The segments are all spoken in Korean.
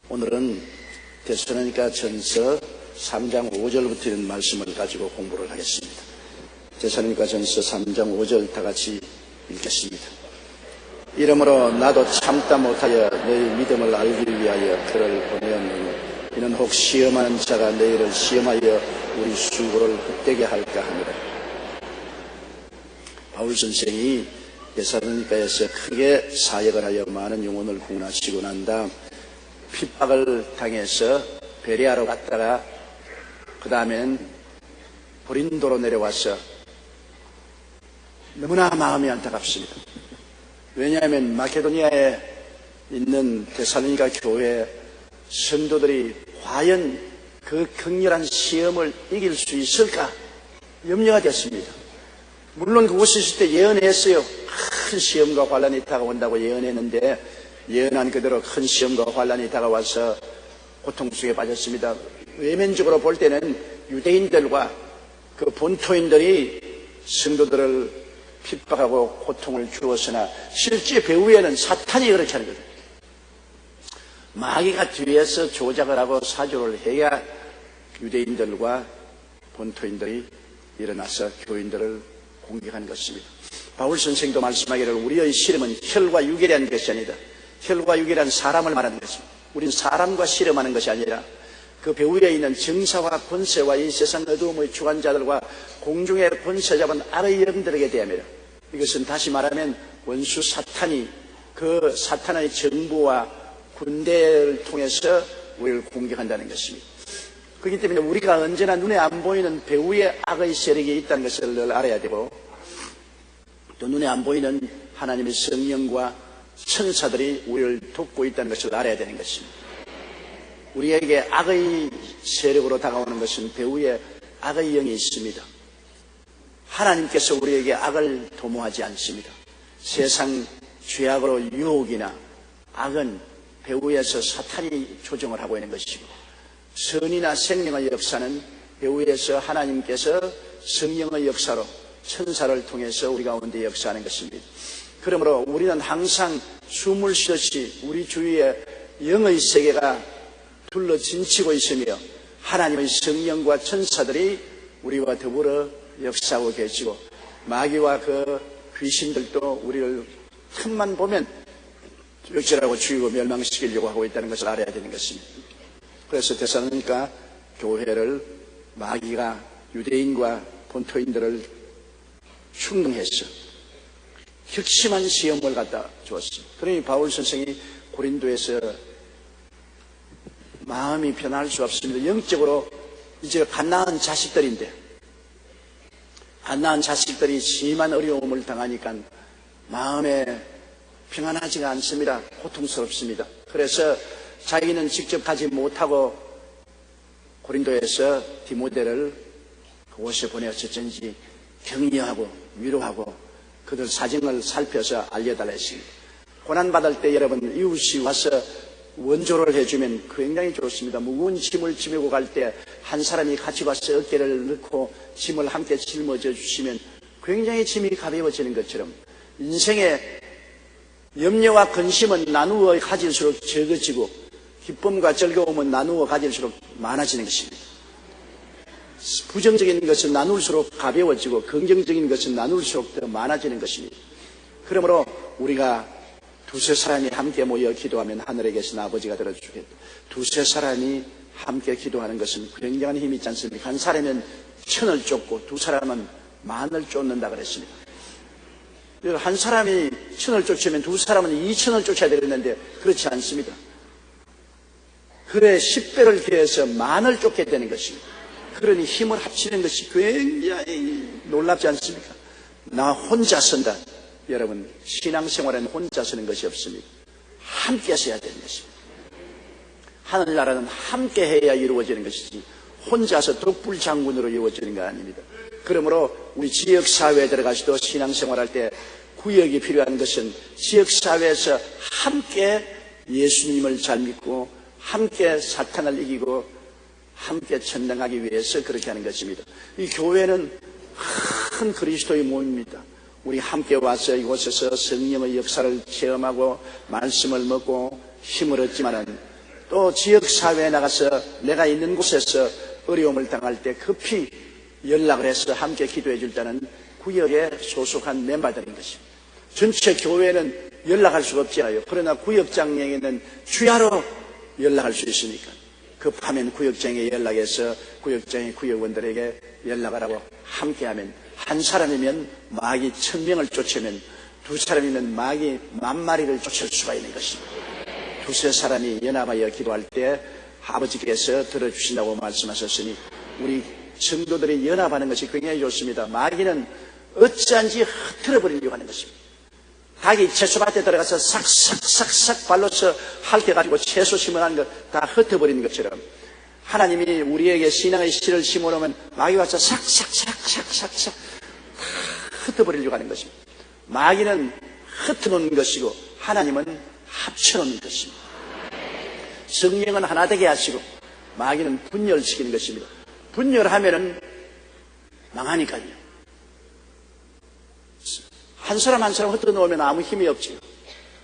오늘은 데살로니가 전서 3장 5절부터 있는 말씀을 가지고 공부를 하겠습니다. 데살로니가 전서 3장 5절 다 같이 읽겠습니다. 이러므로 나도 참다 못하여 너희 믿음을 알기 위하여 그를 보내었느니 이는 혹 시험하는 자가 너희를 시험하여 우리 수고를 헛되게 할까 하니라. 바울 선생이 데살로니가에서 크게 사역을 하여 많은 영혼을 구원하시고 난 다음 핍박을 당해서 베레아로 갔다가 그 다음엔 고린도로 내려와서 너무나 마음이 안타깝습니다. 왜냐하면 마케도니아에 있는 데살로니가 교회 성도들이 과연 그 격렬한 시험을 이길 수 있을까 염려가 됐습니다. 물론 그곳에 있을 때 예언했어요. 큰 시험과 환란이 다가온다고 예언했는데 예언한 그대로 큰 시험과 환란이 다가와서 고통 속에 빠졌습니다. 외면적으로 볼 때는 유대인들과 그 본토인들이 성도들을 핍박하고 고통을 주었으나 실제 배후에는 사탄이 그렇게 하는 거죠. 마귀가 뒤에서 조작을 하고 사조를 해야 유대인들과 본토인들이 일어나서 교인들을 공격하는 것입니다. 바울 선생도 말씀하기를 우리의 시름은 혈과 육이라는 것이 아니다. 혈과 육이라는 사람을 말하는 것입니다. 우리는 사람과 씨름하는 것이 아니라 그 배후에 있는 정사와 권세와 이 세상 어두움의 주관자들과 공중의 권세 잡은 악의 영들에게 대하며 이것은 다시 말하면 원수 사탄이 그 사탄의 정부와 군대를 통해서 우리를 공격한다는 것입니다. 그렇기 때문에 우리가 언제나 눈에 안 보이는 배후의 악의 세력이 있다는 것을 늘 알아야 되고 또 눈에 안 보이는 하나님의 성령과 천사들이 우리를 돕고 있다는 것을 알아야 되는 것입니다. 우리에게 악의 세력으로 다가오는 것은 배후에 악의 영이 있습니다. 하나님께서 우리에게 악을 도모하지 않습니다. 세상 죄악으로 유혹이나 악은 배후에서 사탄이 조정을 하고 있는 것이고 선이나 생명의 역사는 배후에서 하나님께서 성령의 역사로 천사를 통해서 우리 가운데 역사하는 것입니다. 그러므로 우리는 항상 숨을 쉬듯이 우리 주위에 영의 세계가 둘러 진치고 있으며 하나님의 성령과 천사들이 우리와 더불어 역사하고 계시고 마귀와 그 귀신들도 우리를 틈만 보면 역질하고 죽이고 멸망시키려고 하고 있다는 것을 알아야 되는 것입니다. 그래서 데살로니가 교회를 마귀가 유대인과 본토인들을 충동해서 혁심한 시험을 갖다 주었습니다. 그러니 바울 선생이 고린도에서 마음이 변할 수 없습니다. 영적으로 이제 갓 낳은 자식들인데 갓 낳은 자식들이 심한 어려움을 당하니까 마음에 평안하지가 않습니다. 고통스럽습니다. 그래서 자기는 직접 가지 못하고 고린도에서 디모데를 그곳에 보내서 어쩐지 격려하고 위로하고 그들 사정을 살펴서 알려달라 했습니다. 고난받을 때 여러분 이웃이 와서 원조를 해주면 굉장히 좋습니다. 무거운 짐을 지메고 갈 때 한 사람이 같이 와서 어깨를 넣고 짐을 함께 짊어져 주시면 굉장히 짐이 가벼워지는 것처럼 인생의 염려와 근심은 나누어 가질수록 적어지고 기쁨과 즐거움은 나누어 가질수록 많아지는 것입니다. 부정적인 것은 나눌수록 가벼워지고 긍정적인 것은 나눌수록 더 많아지는 것입니다. 그러므로 우리가 두세 사람이 함께 모여 기도하면 하늘에 계신 아버지가 들어주겠다. 두세 사람이 함께 기도하는 것은 굉장한 힘이 있지 않습니까? 한 사람은 천을 쫓고 두 사람은 만을 쫓는다 그랬습니다. 한 사람이 천을 쫓으면 두 사람은 2천을 쫓아야 되겠는데 그렇지 않습니다. 그래 10배를 기해서 만을 쫓게 되는 것입니다. 그러니 힘을 합치는 것이 굉장히 놀랍지 않습니까? 나 혼자 선다. 여러분 신앙생활에는 혼자 서는 것이 없습니다. 함께 서야 되는 것입니다. 하늘나라는 함께 해야 이루어지는 것이지 혼자서 독불장군으로 이루어지는 거 아닙니다. 그러므로 우리 지역사회에 들어가서도 신앙생활할 때 구역이 필요한 것은 지역사회에서 함께 예수님을 잘 믿고 함께 사탄을 이기고 함께 전당하기 위해서 그렇게 하는 것입니다. 이 교회는 큰 그리스도의 몸입니다. 우리 함께 와서 이곳에서 성령의 역사를 체험하고 말씀을 먹고 힘을 얻지만은 또 지역사회에 나가서 내가 있는 곳에서 어려움을 당할 때 급히 연락을 해서 함께 기도해 줄 때는 구역에 소속한 멤버들인 것입니다. 전체 교회는 연락할 수가 없잖아요. 그러나 구역장에는 주야로 연락할 수 있으니까 급하면 구역장에 연락해서 구역장의 구역원들에게 연락을 하고 함께하면 한 사람이면 마귀 1000명을 쫓으면 두 사람이면 마귀 10,000마리를 쫓을 수가 있는 것입니다. 두세 사람이 연합하여 기도할 때 아버지께서 들어주신다고 말씀하셨으니 우리 성도들이 연합하는 것이 굉장히 좋습니다. 마귀는 어찌한지 흐트러버리려고 하는 것입니다. 닭이 채소밭에 들어가서 싹싹싹싹 발로서 핥혀가지고 채소 심어놓은 것 다 흩어버리는 것처럼 하나님이 우리에게 신앙의 씨를 심어놓으면 마귀 와서 싹싹싹싹싹싹 다 흩어버리려고 하는 것입니다. 마귀는 흩어놓는 것이고 하나님은 합쳐놓는 것입니다. 성령은 하나 되게 하시고 마귀는 분열시키는 것입니다. 분열하면은 망하니까요. 한 사람 한 사람 흩어 놓으면 아무 힘이 없지요.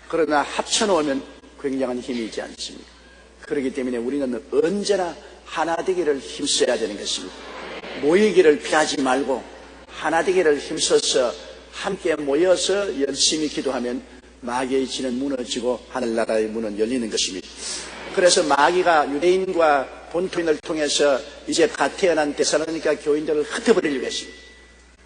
그러나 합쳐 놓으면 굉장한 힘이 있지 않습니까? 그렇기 때문에 우리는 언제나 하나 되기를 힘써야 되는 것입니다. 모이기를 피하지 말고 하나 되기를 힘써서 함께 모여서 열심히 기도하면 마귀의 진은 무너지고 하늘나라의 문은 열리는 것입니다. 그래서 마귀가 유대인과 본토인을 통해서 이제 갓 태어난 데살로니가 교인들을 흩어버리려고 했습니다.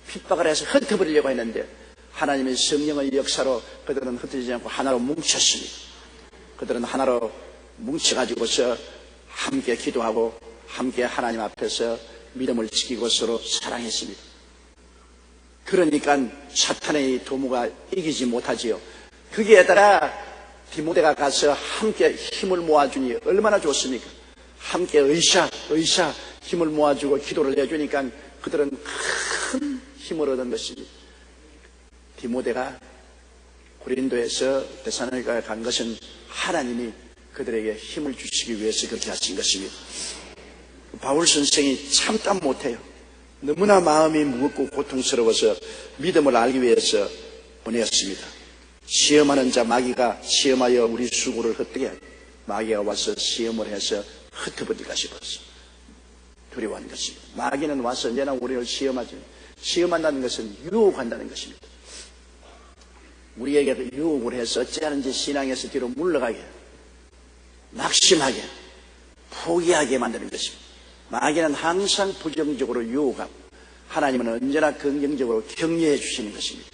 핍박을 해서 흩어버리려고 했는데 하나님의 성령의 역사로 그들은 흩어지지 않고 하나로 뭉쳤습니다. 그들은 하나로 뭉쳐가지고서 함께 기도하고 함께 하나님 앞에서 믿음을 지키고 서로 사랑했습니다. 그러니까 사탄의 도모가 이기지 못하지요. 거기에 따라 디모데가 가서 함께 힘을 모아주니 얼마나 좋습니까? 함께 의사 힘을 모아주고 기도를 해주니까 그들은 큰 힘을 얻은 것입니다. 디모데가 고린도에서 데살로니가에 간 것은 하나님이 그들에게 힘을 주시기 위해서 그렇게 하신 것입니다. 바울 선생이 참담 못해요. 너무나 마음이 무겁고 고통스러워서 믿음을 알기 위해서 보내었습니다. 시험하는 자 마귀가 시험하여 우리 수고를 헛되게 하고 마귀가 와서 시험을 해서 흩어버릴까 싶었어. 두려워하는 것입니다. 마귀는 와서 언제나 우리를 시험하죠. 시험한다는 것은 유혹한다는 것입니다. 우리에게 유혹을 해서 어찌하는지 신앙에서 뒤로 물러가게, 낙심하게, 포기하게 만드는 것입니다. 마귀는 항상 부정적으로 유혹하고 하나님은 언제나 긍정적으로 격려해 주시는 것입니다.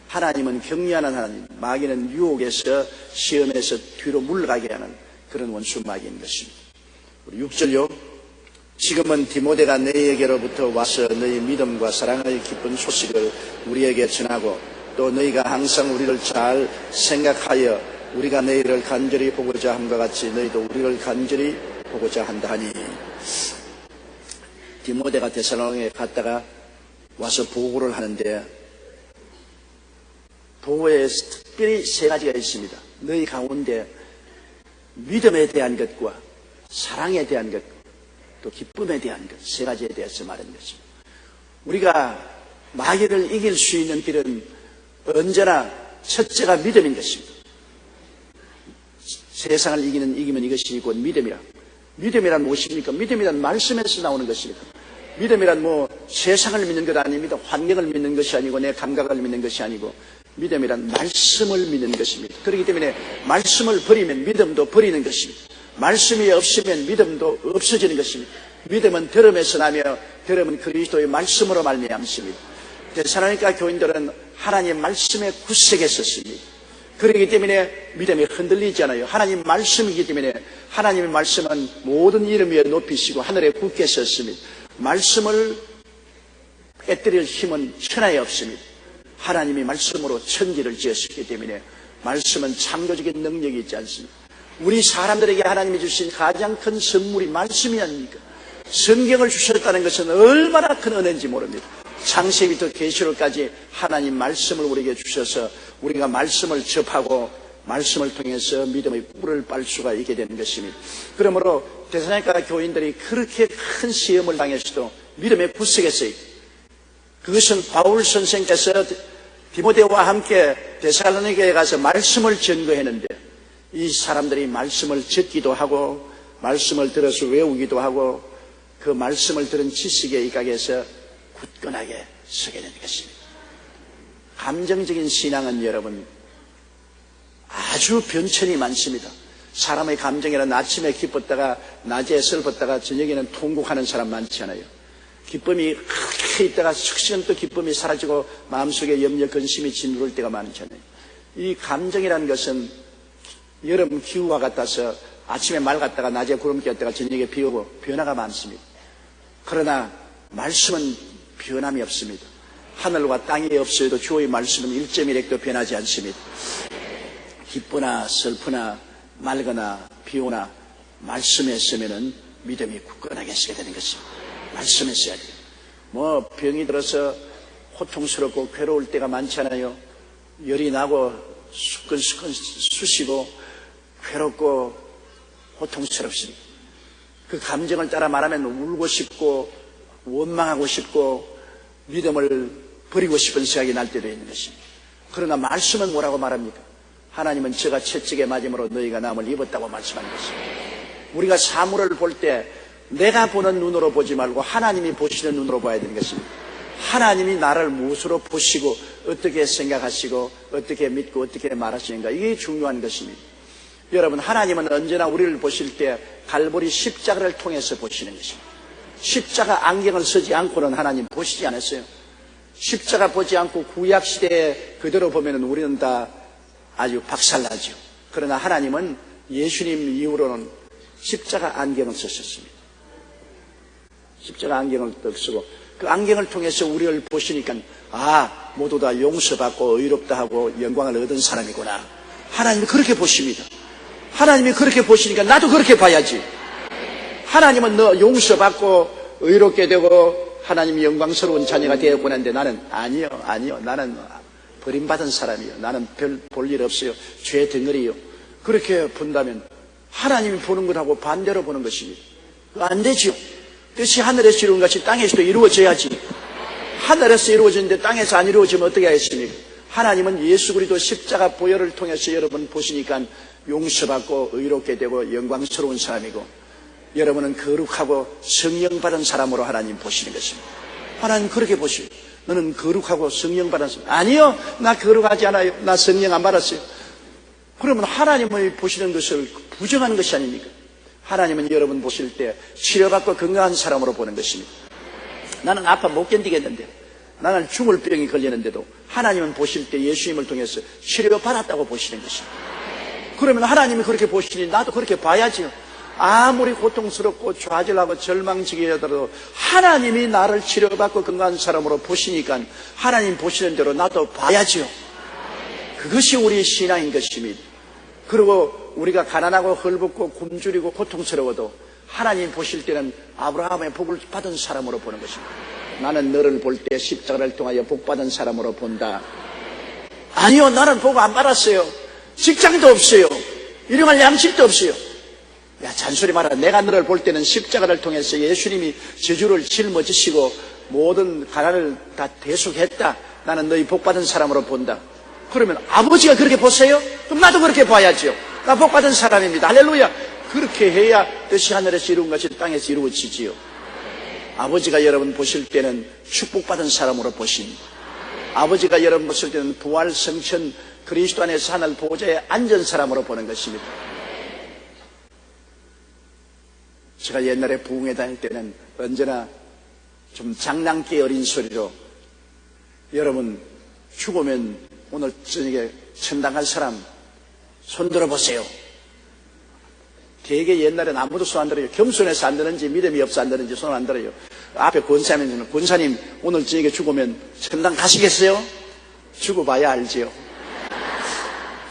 하나님은 격려하는 하나님, 마귀는 유혹에서 시험에서 뒤로 물러가게 하는 그런 원수 마귀인 것입니다. 우리 6절요. 지금은 디모데가 너희에게로부터 와서 너희 믿음과 사랑의 기쁜 소식을 우리에게 전하고 또 너희가 항상 우리를 잘 생각하여 우리가 너희를 간절히 보고자 함과 같이 너희도 우리를 간절히 보고자 한다 하니 디모데가 데살로니가에 갔다가 와서 보고를 하는데 보고에 특별히 세 가지가 있습니다. 너희 가운데 믿음에 대한 것과 사랑에 대한 것, 또 기쁨에 대한 것, 세 가지에 대해서 말하는 것입니다. 우리가 마귀를 이길 수 있는 길은 언제나 첫째가 믿음인 것입니다. 세상을 이기면 이것이 곧 믿음이라. 믿음이란 무엇입니까? 믿음이란 말씀에서 나오는 것입니다. 믿음이란 세상을 믿는 것 아닙니다. 환경을 믿는 것이 아니고 내 감각을 믿는 것이 아니고 믿음이란 말씀을 믿는 것입니다. 그렇기 때문에 말씀을 버리면 믿음도 버리는 것입니다. 말씀이 없으면 믿음도 없어지는 것입니다. 믿음은 들음에서 나며 들음은 그리스도의 말씀으로 말미암습니다. 데살로니가 교인들은 하나님 말씀에 굳세게 섰습니다. 그렇기 때문에 믿음이 흔들리지 않아요. 하나님 말씀이기 때문에 하나님의 말씀은 모든 이름 위에 높이시고 하늘에 굳게 섰습니다. 말씀을 깨뜨릴 힘은 천하에 없습니다. 하나님이 말씀으로 천지를 지었기 때문에 말씀은 창조적인 능력이 있지 않습니다. 우리 사람들에게 하나님이 주신 가장 큰 선물이 말씀이 아닙니까? 성경을 주셨다는 것은 얼마나 큰 은혜인지 모릅니다. 창세기부터 계시록까지 하나님 말씀을 우리에게 주셔서 우리가 말씀을 접하고 말씀을 통해서 믿음의 꿀을 빨 수가 있게 되는 것입니다. 그러므로 데살로니가 교인들이 그렇게 큰 시험을 당했어도 믿음에 굳세겠어요. 그것은 바울 선생께서 디모데와 함께 데살로니가에 가서 말씀을 전거했는데 이 사람들이 말씀을 듣기도 하고 말씀을 들어서 외우기도 하고 그 말씀을 들은 지식에 입각해서 굳건하게 서게 되는 것입니다. 감정적인 신앙은 여러분 아주 변천이 많습니다. 사람의 감정이란 아침에 기뻤다가 낮에 슬펐다가 저녁에는 통곡하는 사람 많지 않아요. 기쁨이 크게 있다가 즉시간 또 기쁨이 사라지고 마음속에 염려 근심이 짓누를 때가 많잖아요. 이 감정이라는 것은 여름 기후와 같아서 아침에 맑았다가 낮에 구름 꼈다가 저녁에 비 오고 변화가 많습니다. 그러나 말씀은 변함이 없습니다. 하늘과 땅이 없어도 주의 말씀은 1.1핵도 변하지 않습니다. 기쁘나 슬프나 맑거나 비 오나 말씀에 쓰면은 믿음이 굳건하게 서게 되는 것입니다. 말씀에 써야 돼요. 뭐 병이 들어서 고통스럽고 괴로울 때가 많잖아요. 열이 나고 수근수근 쑤시고 괴롭고 고통스럽습니다. 그 감정을 따라 말하면 울고 싶고 원망하고 싶고 믿음을 버리고 싶은 생각이 날 때도 있는 것입니다. 그러나 말씀은 뭐라고 말합니까? 하나님은 저가 채찍에 맞음으로 너희가 남을 입었다고 말씀하는 것입니다. 우리가 사물을 볼 때 내가 보는 눈으로 보지 말고 하나님이 보시는 눈으로 봐야 되는 것입니다. 하나님이 나를 무엇으로 보시고 어떻게 생각하시고 어떻게 믿고 어떻게 말하시는가, 이게 중요한 것입니다. 여러분, 하나님은 언제나 우리를 보실 때 갈보리 십자가를 통해서 보시는 것입니다. 십자가 안경을 쓰지 않고는 하나님 보시지 않았어요. 십자가 보지 않고 구약시대에 그대로 보면 우리는 다 아주 박살나죠. 그러나 하나님은 예수님 이후로는 십자가 안경을 쓰셨습니다. 십자가 안경을 떡 쓰고 그 안경을 통해서 우리를 보시니까 모두 다 용서받고 의롭다 하고 영광을 얻은 사람이구나. 하나님이 그렇게 보십니다. 하나님이 그렇게 보시니까 나도 그렇게 봐야지. 하나님은 너 용서받고 의롭게 되고 하나님이 영광스러운 자녀가 되었구나 하는데 나는 아니요 나는 버림받은 사람이요. 나는 별 볼 일 없어요. 죄 덩어리요. 그렇게 본다면 하나님이 보는 것하고 반대로 보는 것입니다. 안 되죠. 뜻이 하늘에서 이루어진 것이 땅에서도 이루어져야지. 하늘에서 이루어졌는데 땅에서 안 이루어지면 어떻게 하겠습니까? 하나님은 예수 그리스도 십자가 보혈을 통해서 여러분 보시니까 용서받고 의롭게 되고 영광스러운 사람이고 여러분은 거룩하고 성령 받은 사람으로 하나님 보시는 것입니다. 하나님 그렇게 보시고 너는 거룩하고 성령 받은 사람. 아니요, 나 거룩하지 않아요. 나 성령 안 받았어요. 그러면 하나님을 보시는 것을 부정하는 것이 아닙니까? 하나님은 여러분 보실 때 치료받고 건강한 사람으로 보는 것입니다. 나는 아파 못 견디겠는데, 나는 죽을 병이 걸리는데도 하나님은 보실 때 예수님을 통해서 치료받았다고 보시는 것입니다. 그러면 하나님이 그렇게 보시니 나도 그렇게 봐야지요. 아무리 고통스럽고 좌절하고 절망지게 하더라도 하나님이 나를 치료받고 건강한 사람으로 보시니까 하나님 보시는 대로 나도 봐야지요. 그것이 우리의 신앙인 것입니다. 그리고 우리가 가난하고 헐벗고 굶주리고 고통스러워도 하나님 보실 때는 아브라함의 복을 받은 사람으로 보는 것입니다. 나는 너를 볼 때 십자가를 통하여 복 받은 사람으로 본다. 아니요, 나는 복 안 받았어요. 직장도 없어요. 일용할 양식도 없어요. 야, 잔소리 마라. 내가 너를 볼 때는 십자가를 통해서 예수님이 저주를 짊어지시고 모든 가난을 다 대속했다. 나는 너희 복 받은 사람으로 본다. 그러면 아버지가 그렇게 보세요? 그럼 나도 그렇게 봐야죠. 나 복 받은 사람입니다. 할렐루야. 그렇게 해야 뜻이 하늘에서 이루어진 것이 땅에서 이루어지지요. 아버지가 여러분 보실 때는 축복받은 사람으로 보십니다. 아버지가 여러분 보실 때는 부활 성천 그리스도 안에서 하늘 보좌에 앉은 사람으로 보는 것입니다. 제가 옛날에 부흥회 다닐 때는 언제나 좀 장난기 어린 소리로 여러분 죽으면 오늘 저녁에 천당 갈 사람 손 들어보세요. 되게 옛날에는 아무도 손 안 들어요. 겸손해서 안 드는지 믿음이 없어 안 드는지 손 안 들어요. 앞에 권사님은 권사님 오늘 저녁에 죽으면 천당 가시겠어요? 죽어봐야 알지요.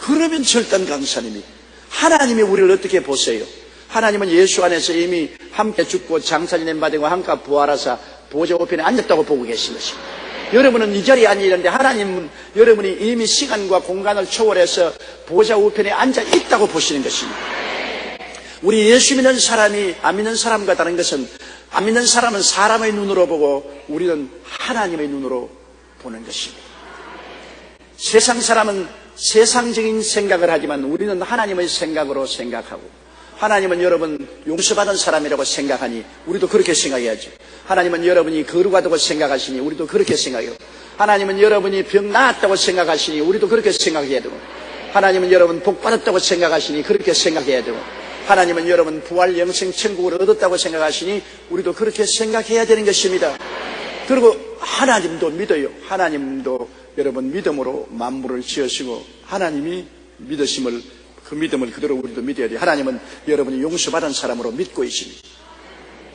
그러면 절단 강사님이 하나님이 우리를 어떻게 보세요? 하나님은 예수 안에서 이미 함께 죽고 장사지낸 바되고 함께 부활하사 보좌 우편에 앉았다고 보고 계신 것입니다. 여러분은 이 자리에 앉아있는데 하나님은 여러분이 이미 시간과 공간을 초월해서 보좌 우편에 앉아 있다고 보시는 것입니다. 우리 예수 믿는 사람이 안 믿는 사람과 다른 것은 안 믿는 사람은 사람의 눈으로 보고 우리는 하나님의 눈으로 보는 것입니다. 세상 사람은 세상적인 생각을 하지만 우리는 하나님의 생각으로 생각하고 하나님은 여러분 용서받은 사람이라고 생각하니 우리도 그렇게 생각해야죠. 하나님은 여러분이 거룩하다고 생각하시니 우리도 그렇게 생각해요. 하나님은 여러분이 병 나았다고 생각하시니 우리도 그렇게 생각해야 되고, 하나님은 여러분 복 받았다고 생각하시니 그렇게 생각해야 되고, 하나님은 여러분 부활 영생 천국을 얻었다고 생각하시니 우리도 그렇게 생각해야 되는 것입니다. 그리고 하나님도 믿어요. 하나님도 여러분 믿음으로 만물을 지으시고, 하나님이 믿으심을, 그 믿음을 그대로 우리도 믿어야 돼요. 하나님은 여러분이 용서받은 사람으로 믿고 있습니다.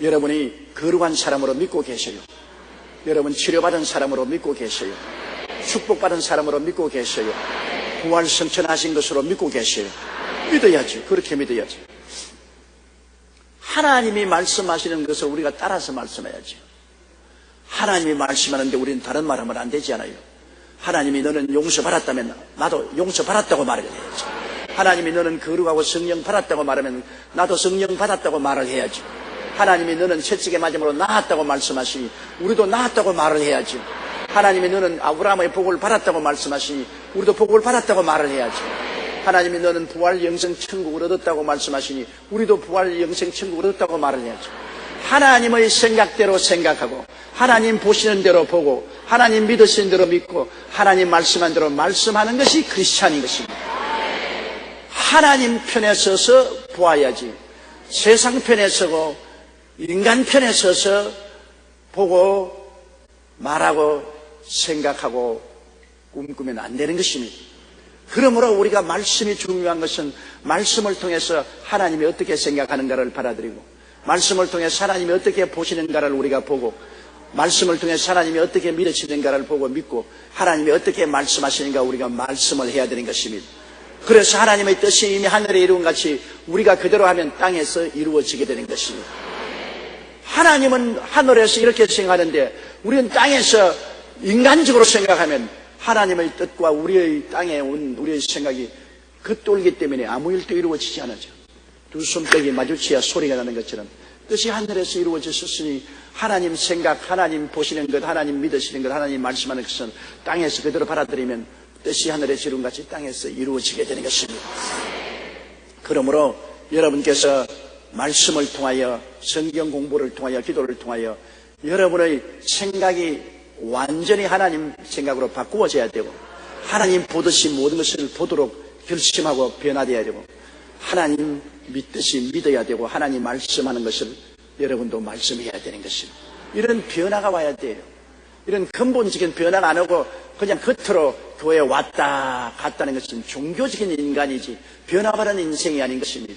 여러분이 거룩한 사람으로 믿고 계셔요. 여러분 치료받은 사람으로 믿고 계셔요. 축복받은 사람으로 믿고 계셔요. 부활 성천하신 것으로 믿고 계셔요. 믿어야죠. 그렇게 믿어야죠. 하나님이 말씀하시는 것을 우리가 따라서 말씀해야죠. 하나님이 말씀하는데 우리는 다른 말 하면 안 되지 않아요. 하나님이 너는 용서받았다면 나도 용서받았다고 말을 해야죠. 하나님이 너는 거룩하고 성령 받았다고 말하면 나도 성령 받았다고 말을 해야죠. 하나님이 너는 채찍에 맞음으로 나았다고 말씀하시니 우리도 나았다고 말을 해야죠. 하나님이 너는 아브라함의 복을 받았다고 말씀하시니 우리도 복을 받았다고 말을 해야죠. 하나님이 너는 부활 영생 천국을 얻었다고 말씀하시니 우리도 부활 영생 천국을 얻었다고 말을 해야죠. 하나님의 생각대로 생각하고, 하나님 보시는 대로 보고, 하나님 믿으시는 대로 믿고, 하나님 말씀한 대로 말씀하는 것이 크리스찬인 것입니다. 하나님 편에 서서 보아야지, 세상 편에 서고 인간 편에 서서 보고 말하고 생각하고 꿈꾸면 안 되는 것입니다. 그러므로 우리가 말씀이 중요한 것은 말씀을 통해서 하나님이 어떻게 생각하는가를 받아들이고, 말씀을 통해서 하나님이 어떻게 보시는가를 우리가 보고, 말씀을 통해서 하나님이 어떻게 믿으시는가를 보고 믿고, 하나님이 어떻게 말씀하시는가 우리가 말씀을 해야 되는 것입니다. 그래서 하나님의 뜻이 이미 하늘에 이루은 같이 우리가 그대로 하면 땅에서 이루어지게 되는 것입니다. 하나님은 하늘에서 이렇게 생각하는데 우리는 땅에서 인간적으로 생각하면 하나님의 뜻과 우리의 땅에 온 우리의 생각이 겉돌기 때문에 아무 일도 이루어지지 않아죠. 두 손뼉이 마주치야 소리가 나는 것처럼 뜻이 하늘에서 이루어졌으니 하나님 생각, 하나님 보시는 것, 하나님 믿으시는 것, 하나님 말씀하는 것은 땅에서 그대로 받아들이면 뜻이 하늘에서 이룬 같이 땅에서 이루어지게 되는 것입니다. 그러므로 여러분께서 말씀을 통하여, 성경 공부를 통하여, 기도를 통하여 여러분의 생각이 완전히 하나님 생각으로 바꾸어져야 되고, 하나님 보듯이 모든 것을 보도록 결심하고 변화되어야 되고, 하나님 믿듯이 믿어야 되고, 하나님 말씀하는 것을 여러분도 말씀해야 되는 것입니다. 이런 변화가 와야 돼요. 이런 근본적인 변화가 안 오고 그냥 겉으로 교회에 왔다 갔다는 것은 종교적인 인간이지 변화받은 인생이 아닌 것입니다.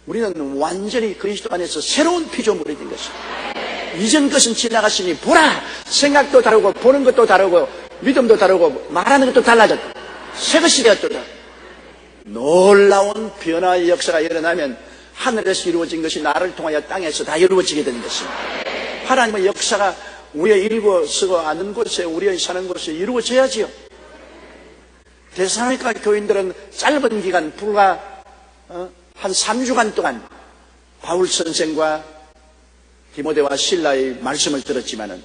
우리는 완전히 그리스도 안에서 새로운 피조물이 된 것입니다. 이전 것은 지나갔으니 보라! 생각도 다르고 보는 것도 다르고 믿음도 다르고 말하는 것도 달라졌다. 새 것이 되었다. 놀라운 변화의 역사가 일어나면 하늘에서 이루어진 것이 나를 통하여 땅에서 다 이루어지게 되는 것입니다. 하나님의 역사가 우리의 일고 쓰고 아는 곳에, 우리의 사는 곳에 이루어져야지요. 데살로니가 교인들은 짧은 기간, 불과 한 3주간 동안 바울 선생과 디모데와 실라의 말씀을 들었지만은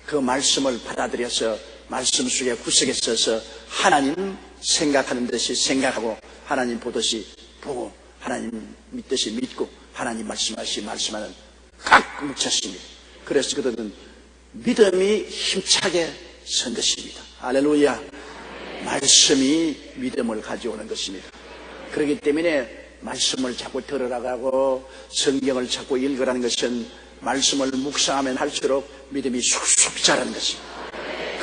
그 말씀을 받아들여서 말씀 속에 구석에 써서 하나님 생각하는 듯이 생각하고, 하나님 보듯이 보고, 하나님 믿듯이 믿고, 하나님 말씀하시 말씀하는 각 묻혔습니다. 그래서 그들은 믿음이 힘차게 선 것입니다. 할렐루야. 말씀이 믿음을 가져오는 것입니다. 그렇기 때문에 말씀을 자꾸 들으라고 성경을 자꾸 읽으라는 것은 말씀을 묵상하면 할수록 믿음이 쑥쑥 자라는 것입니다.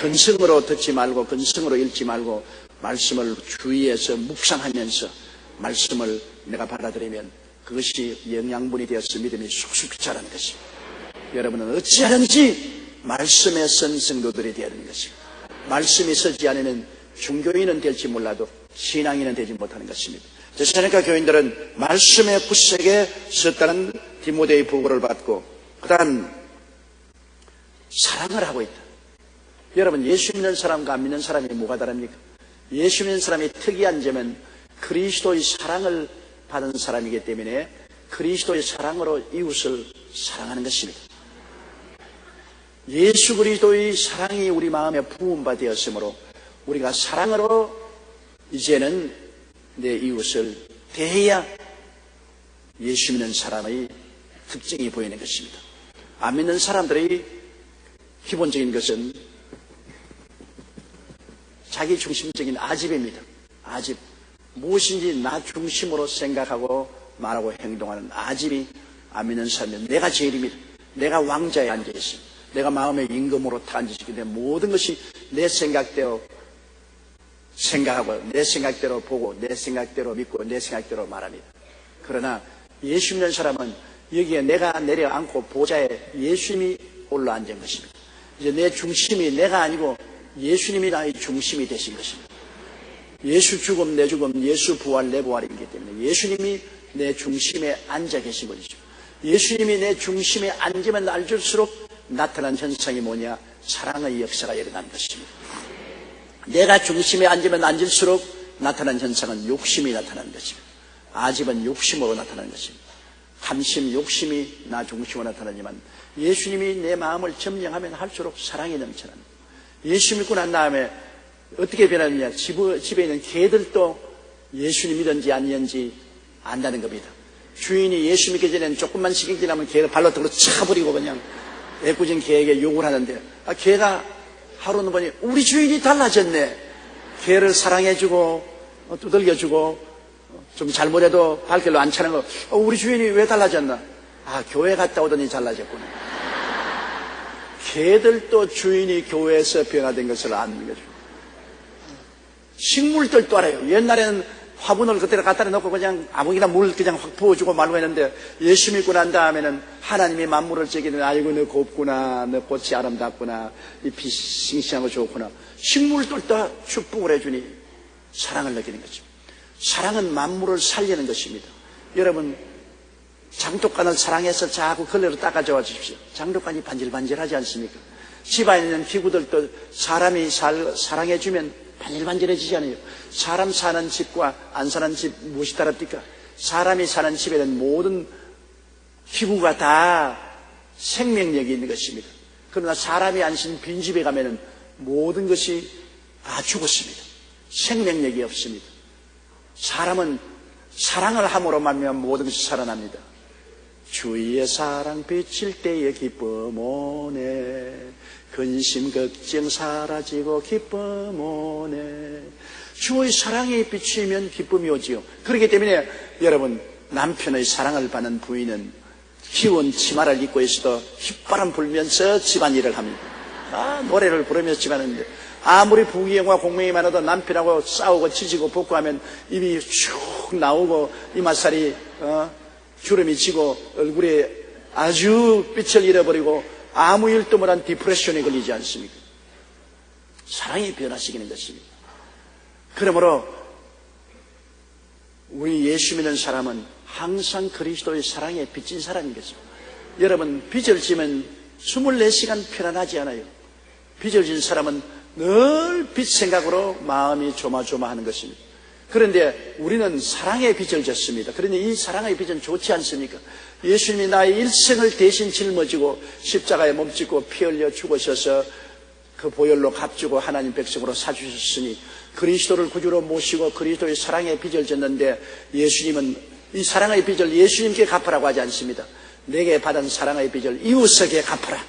근성으로 듣지 말고 근성으로 읽지 말고 말씀을 주의해서 묵상하면서 말씀을 내가 받아들이면 그것이 영양분이 되어서 믿음이 쑥쑥 자라는 것입니다. 여러분은 어찌하든지 말씀에 선 성도들이 되어야 하는 것입니다. 말씀이 서지 않으면 중교인은 될지 몰라도 신앙인은 되지 못하는 것입니다. 데살로니가 교인들은 말씀의 구석에 섰다는 디모데의 보고를 받고, 그 다음 사랑을 하고 있다. 여러분, 예수 믿는 사람과 안 믿는 사람이 뭐가 다릅니까? 예수 믿는 사람이 특이한 점은 그리스도의 사랑을 받은 사람이기 때문에 그리스도의 사랑으로 이웃을 사랑하는 것입니다. 예수 그리스도의 사랑이 우리 마음에 부음바 되었으므로 우리가 사랑으로 이제는 내 이웃을 대해야 예수 믿는 사람의 특징이 보이는 것입니다. 안 믿는 사람들의 기본적인 것은 자기 중심적인 아집입니다. 아집. 무엇인지 나 중심으로 생각하고 말하고 행동하는 아집이 안 믿는 사람은 내가 제일입니다. 내가 왕자에 앉아있습니다. 내가 마음의 임금으로 앉아있기 때문에 모든 것이 내 생각대로 생각하고 내 생각대로 보고 내 생각대로 믿고 내 생각대로 말합니다. 그러나 예수 믿는 사람은 여기에 내가 내려앉고 보좌에 예수님이 올라앉은 것입니다. 이제 내 중심이 내가 아니고 예수님이 나의 중심이 되신 것입니다. 예수 죽음 내 죽음, 예수 부활 내 부활이기 때문에 예수님이 내 중심에 앉아 계신 것이죠. 예수님이 내 중심에 앉으면 앉을수록 나타난 현상이 뭐냐? 사랑의 역사가 일어난 것입니다. 내가 중심에 앉으면 앉을수록 나타난 현상은 욕심이 나타나는 것입니다. 아집은 욕심으로 나타나는 것입니다. 함심, 욕심이 나 중심으로 나타나지만 예수님이 내 마음을 점령하면 할수록 사랑이 넘쳐납니다. 예수 믿고 난 다음에 어떻게 변하느냐? 집에 있는 개들도 예수님 믿은지 아니는지 안다는 겁니다. 주인이 예수 믿기 전에는 조금만 시간 지나면 개를 발로 들어 차버리고 그냥 애꿎은 개에게 욕을 하는데 개가 하루는 보니 우리 주인이 달라졌네. 개를 사랑해주고 두들겨주고 좀 잘못해도 발길로 안 차는 거 우리 주인이 왜 달라졌나? 교회 갔다 오더니 달라졌구나. 개들도 주인이 교회에서 변화된 것을 아는 거죠. 식물들도 알아요. 옛날에는 화분을 그때 갖다 놓고 그냥 아무기나 물 그냥 확 부어주고 말고 했는데 예수 믿고 난 다음에는 하나님이 만물을 지키는 아이고 너 곱구나, 너 꽃이 아름답구나, 잎이 싱싱하고 좋구나. 식물들도 축복을 해주니 사랑을 느끼는 거죠. 사랑은 만물을 살리는 것입니다. 여러분 장독간을 사랑해서 자꾸 걸레로 닦아줘 주십시오. 장독간이 반질반질하지 않습니까? 집안에 있는 기구들도 사람이 사랑해주면 반질반질해지지 않아요. 사람 사는 집과 안 사는 집 무엇이 다릅니까? 사람이 사는 집에는 모든 기구가 다 생명력이 있는 것입니다. 그러나 사람이 앉은 빈집에 가면은 모든 것이 다 죽었습니다. 생명력이 없습니다. 사람은 사랑을 함으로 말미암아 모든 것이 살아납니다. 주의 사랑 비칠 때에 기쁨 오네. 근심 걱정 사라지고 기쁨 오네. 주의 사랑이 비치면 기쁨이 오지요. 그렇기 때문에 여러분 남편의 사랑을 받는 부인은 귀여운 치마를 입고 있어도 휘바람 불면서 집안일을 합니다. 노래를 부르면서 집안일을 합니다. 아무리 부귀영화 공명이 많아도 남편하고 싸우고 지지고 볶고 하면 입이 쭉 나오고 이맛살이 주름이 지고 얼굴에 아주 빛을 잃어버리고 아무 일도 못한 디프레션에 걸리지 않습니까? 사랑이 변화시키는 것입니다. 그러므로 우리 예수 믿는 사람은 항상 그리스도의 사랑에 빚진 사람인 것입니다. 여러분 빚을 지면 24시간 편안하지 않아요. 빚을 진 사람은 늘 빚 생각으로 마음이 조마조마하는 것입니다. 그런데 우리는 사랑의 빚을 졌습니다. 그런데 이 사랑의 빚은 좋지 않습니까? 예수님이 나의 일생을 대신 짊어지고 십자가에 몸짓고 피 흘려 죽으셔서 그 보혈로 값주고 하나님 백성으로 사주셨으니 그리스도를 구주로 모시고 그리스도의 사랑의 빚을 졌는데 예수님은 이 사랑의 빚을 예수님께 갚으라고 하지 않습니다. 내게 받은 사랑의 빚을 이웃에게 갚으라.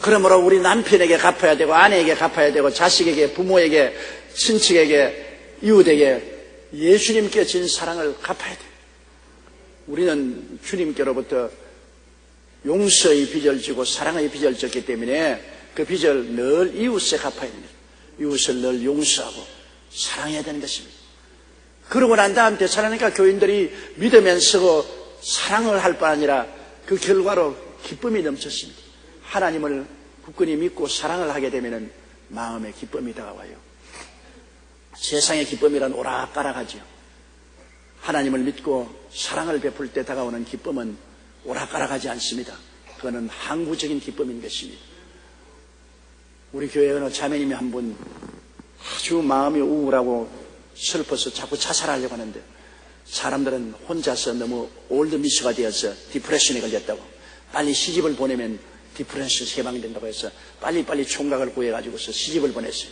그러므로 우리 남편에게 갚아야 되고 아내에게 갚아야 되고 자식에게 부모에게 친척에게 이웃에게 예수님께 진 사랑을 갚아야 돼요. 우리는 주님께로부터 용서의 빚을 지고 사랑의 빚을 졌기 때문에 그 빚을 늘 이웃에 갚아야 됩니다. 이웃을 늘 용서하고 사랑해야 되는 것입니다. 그러고 난 다음 데살로니가 교인들이 믿으면서 사랑을 할 뿐 아니라 그 결과로 기쁨이 넘쳤습니다. 하나님을 굳건히 믿고 사랑을 하게 되면 마음에 기쁨이 다가와요. 세상의 기쁨이란 오락가락하지요. 하나님을 믿고 사랑을 베풀 때 다가오는 기쁨은 오락가락하지 않습니다. 그거는 항구적인 기쁨인 것입니다. 우리 교회 어느 자매님이 한 분 아주 마음이 우울하고 슬퍼서 자꾸 자살하려고 하는데 사람들은 혼자서 너무 올드미스가 되어서 디프레션에 걸렸다고 빨리 시집을 보내면 디프레션 해방된다고 해서 빨리빨리 총각을 구해가지고서 시집을 보냈어요.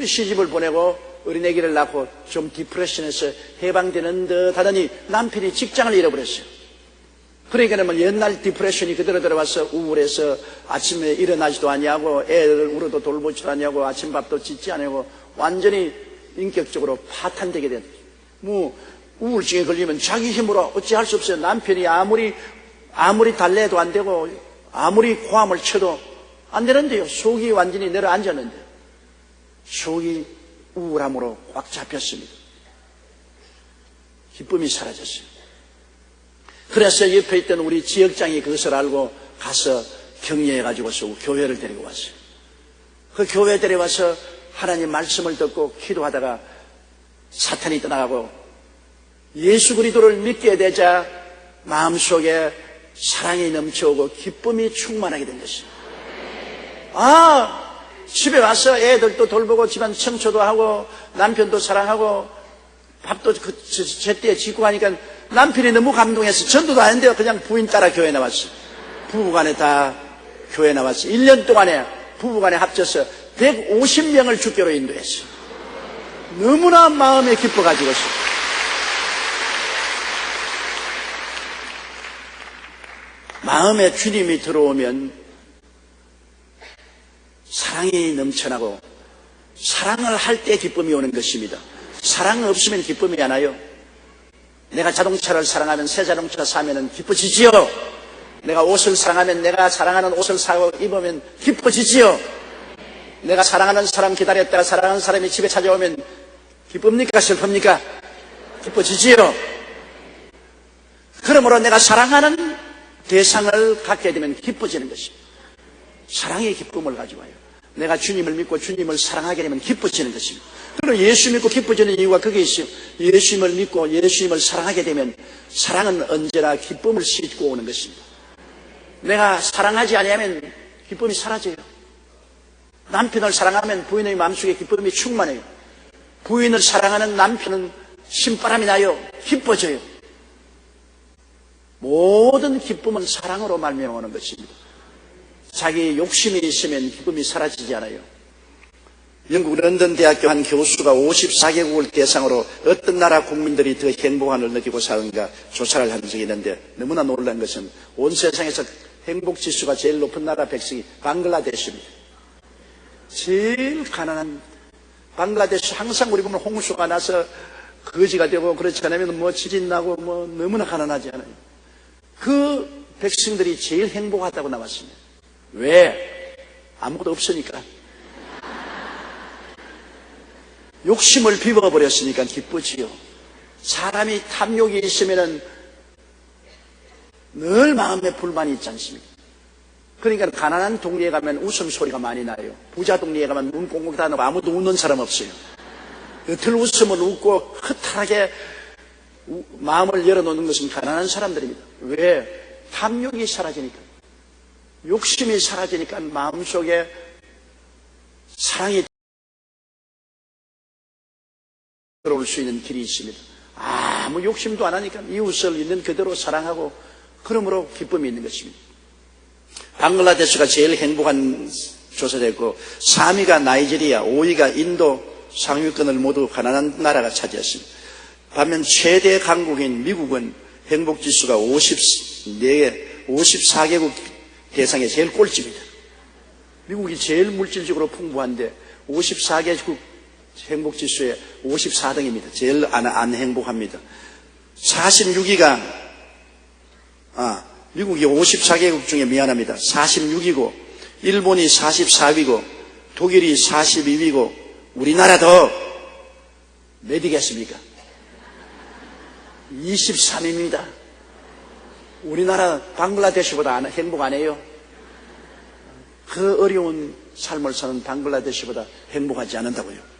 시집을 보내고 어린애기를 낳고 좀 디프레션에서 해방되는 듯 하더니 남편이 직장을 잃어버렸어요. 그러니까 뭐 옛날 디프레션이 그대로 들어와서 우울해서 아침에 일어나지도 아니하고 애들 울어도 돌보지도 아니하고 아침밥도 짓지 아니하고 완전히 인격적으로 파탄되게 된, 뭐 우울증에 걸리면 자기 힘으로 어찌할 수 없어요. 남편이 아무리 달래도 안 되고 아무리 고함을 쳐도 안 되는데요. 속이 완전히 내려앉았는데 속이 우울함으로 꽉 잡혔습니다. 기쁨이 사라졌어요. 그래서 옆에 있던 우리 지역장이 그것을 알고 가서 격려해가지고서 교회를 데리고 왔어요. 그 교회에 데려와서 하나님 말씀을 듣고 기도하다가 사탄이 떠나가고 예수 그리스도를 믿게 되자 마음속에 사랑이 넘쳐오고 기쁨이 충만하게 된 것입니다. 집에 와서 애들도 돌보고 집안 청소도 하고 남편도 사랑하고 밥도 제때 짓고 하니까 남편이 너무 감동해서 전도도 안 돼요. 그냥 부인 따라 교회 나왔어요. 부부간에 다 교회 나왔어요. 1년 동안에 부부간에 합쳐서 150명을 주교로 인도했어요. 너무나 마음에 기뻐가지고서 마음에 주님이 들어오면 사랑이 넘쳐나고 사랑을 할 때 기쁨이 오는 것입니다. 사랑 없으면 기쁨이 안 와요. 내가 자동차를 사랑하면 새 자동차 사면 기뻐지지요. 내가 옷을 사랑하면 내가 사랑하는 옷을 사고 입으면 기뻐지지요. 내가 사랑하는 사람 기다렸다가 사랑하는 사람이 집에 찾아오면 기쁩니까? 슬픕니까? 기뻐지지요. 그러므로 내가 사랑하는 대상을 갖게 되면 기뻐지는 것입니다. 사랑의 기쁨을 가지고 와요. 내가 주님을 믿고 주님을 사랑하게 되면 기뻐지는 것입니다. 그리고 예수 믿고 기뻐지는 이유가 그게 있어요. 예수님을 믿고 예수님을 사랑하게 되면 사랑은 언제나 기쁨을 싣고 오는 것입니다. 내가 사랑하지 아니하면 기쁨이 사라져요. 남편을 사랑하면 부인의 마음속에 기쁨이 충만해요. 부인을 사랑하는 남편은 신바람이 나요. 기뻐져요. 모든 기쁨은 사랑으로 말미암아오는 것입니다. 자기 욕심이 있으면 기쁨이 사라지지 않아요. 영국 런던 대학교 한 교수가 54개국을 대상으로 어떤 나라 국민들이 더 행복함을 느끼고 사는가 조사를 한 적이 있는데 너무나 놀란 것은 온 세상에서 행복지수가 제일 높은 나라 백성이 방글라데시입니다. 제일 가난한 방글라데시, 항상 우리 보면 홍수가 나서 거지가 되고 그렇지 않으면 뭐 지진 나고 뭐 너무나 가난하지 않아요. 그 백성들이 제일 행복하다고 나왔습니다. 왜? 아무것도 없으니까. 욕심을 비워버렸으니까 기쁘지요. 사람이 탐욕이 있으면은 늘 마음에 불만이 있지 않습니까? 그러니까 가난한 동네에 가면 웃음소리가 많이 나요. 부자 동네에 가면 눈 꽁꽁 닫아놓고 아무도 웃는 사람 없어요. 겉을 웃으면 웃고 허탈하게 마음을 열어놓는 것은 가난한 사람들입니다. 왜? 탐욕이 사라지니까. 욕심이 사라지니까 마음속에 사랑이 들어올 수 있는 길이 있습니다. 아무 욕심도 안 하니까 이웃을 있는 그대로 사랑하고 그러므로 기쁨이 있는 것입니다. 방글라데시가 제일 행복한 조사됐고 3위가 나이지리아, 5위가 인도, 상위권을 모두 가난한 나라가 차지했습니다. 반면 최대 강국인 미국은 행복지수가 54개국 대상에 제일 꼴찌입니다. 미국이 제일 물질적으로 풍부한데 54개국 행복지수에 54등입니다. 제일 안 행복합니다. 46위가 미국이 54개국 중에 미안합니다. 46위고 일본이 44위고 독일이 42위고 우리나라도 몇이겠습니까? 23위입니다. 우리나라 방글라데시보다 행복 안 해요? 그 어려운 삶을 사는 방글라데시보다 행복하지 않는다고요.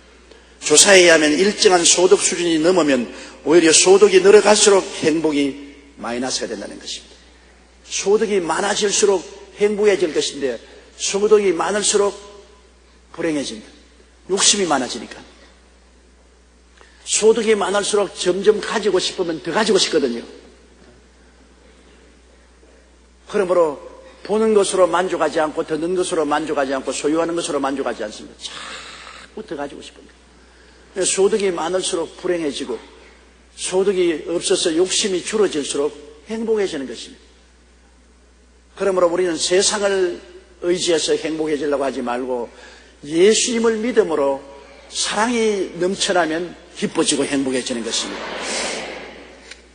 조사에 의하면 일정한 소득 수준이 넘으면 오히려 소득이 늘어갈수록 행복이 마이너스가 된다는 것입니다. 소득이 많아질수록 행복해질 것인데 소득이 많을수록 불행해진다. 욕심이 많아지니까. 소득이 많을수록 점점 가지고 싶으면 더 가지고 싶거든요. 그러므로 보는 것으로 만족하지 않고 듣는 것으로 만족하지 않고 소유하는 것으로 만족하지 않습니다. 싹부터 가지고 싶습니다. 소득이 많을수록 불행해지고 소득이 없어서 욕심이 줄어질수록 행복해지는 것입니다. 그러므로 우리는 세상을 의지해서 행복해지려고 하지 말고 예수님을 믿음으로 사랑이 넘쳐나면 기뻐지고 행복해지는 것입니다.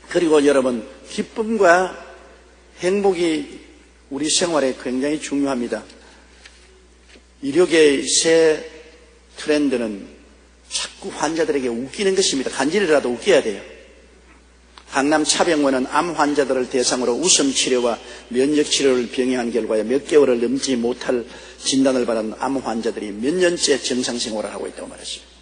그리고 여러분, 기쁨과 행복이 우리 생활에 굉장히 중요합니다. 의료계의 새 트렌드는 자꾸 환자들에게 웃기는 것입니다. 간질이라도 웃겨야 돼요. 강남 차병원은 암 환자들을 대상으로 웃음 치료와 면역 치료를 병행한 결과에 몇 개월을 넘지 못할 진단을 받은 암 환자들이 몇 년째 정상 생활을 하고 있다고 말했습니다.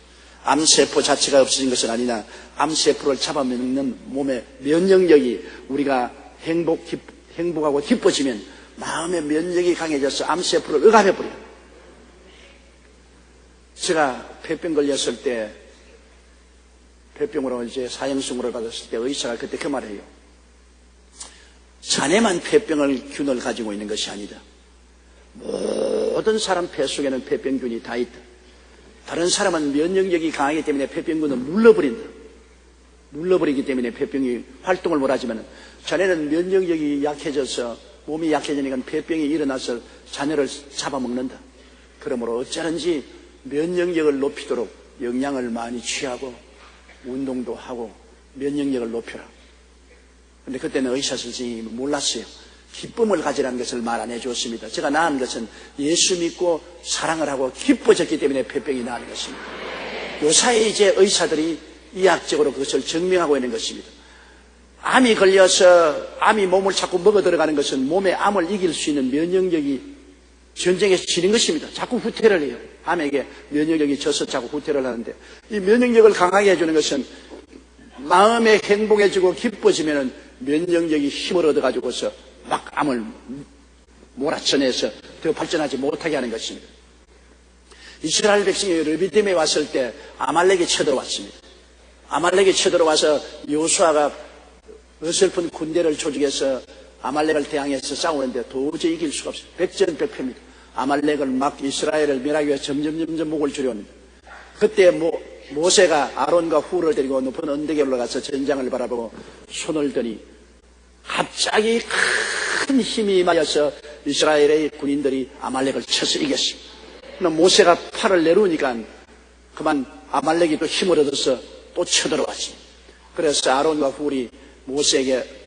암세포 자체가 없어진 것은 아니나 암세포를 잡아먹는 몸의 면역력이 우리가 행복하고 기뻐지면 마음의 면역이 강해져서 암세포를 억압해버려요. 제가 폐병 걸렸을 때, 폐병으로 이제 사형선고를 받았을 때 의사가 그때 그 말을 해요. 자네만 폐병을 균을 가지고 있는 것이 아니다. 모든 사람 폐 속에는 폐병균이 다 있다. 다른 사람은 면역력이 강하기 때문에 폐병균을 눌러버린다. 눌러버리기 때문에 폐병이 활동을 못하지만 자네는 면역력이 약해져서 몸이 약해지니까 폐병이 일어나서 자네를 잡아먹는다. 그러므로 어쩌는지 면역력을 높이도록 영양을 많이 취하고 운동도 하고 면역력을 높여라. 그런데 그때는 의사 선생님이 몰랐어요. 기쁨을 가지라는 것을 말 안 해주었습니다. 제가 나은 것은 예수 믿고 사랑을 하고 기뻐졌기 때문에 폐병이 나은 것입니다. 요사이 이제 의사들이 의학적으로 그것을 증명하고 있는 것입니다. 암이 걸려서 암이 몸을 자꾸 먹어 들어가는 것은 몸에 암을 이길 수 있는 면역력이 전쟁에서 지는 것입니다. 자꾸 후퇴를 해요. 암에게 면역력이 져서 자꾸 후퇴를 하는데 이 면역력을 강하게 해주는 것은 마음에 행복해지고 기뻐지면 면역력이 힘을 얻어가지고서 막 암을 몰아쳐내서 더 발전하지 못하게 하는 것입니다. 이스라엘 백성이 르비딤에 왔을 때 아말렉이 쳐들어왔습니다. 아말렉이 쳐들어와서 여호수아가 어설픈 군대를 조직해서 아말렉을 대항해서 싸우는데 도저히 이길 수가 없어요. 백전백패입니다. 아말렉을 막 이스라엘을 멸하기 위해 점점 목을 줄여옵니다. 그때 모세가 아론과 훌을 데리고 높은 언덕에 올라가서 전장을 바라보고 손을 드니 갑자기 큰 힘이 임하여서 이스라엘의 군인들이 아말렉을 쳐서 이겼습니다. 그러나 모세가 팔을 내려오니까 그만 아말렉이 또 힘을 얻어서 또 쳐들어왔습니다. 그래서 아론과 훌이 모세에게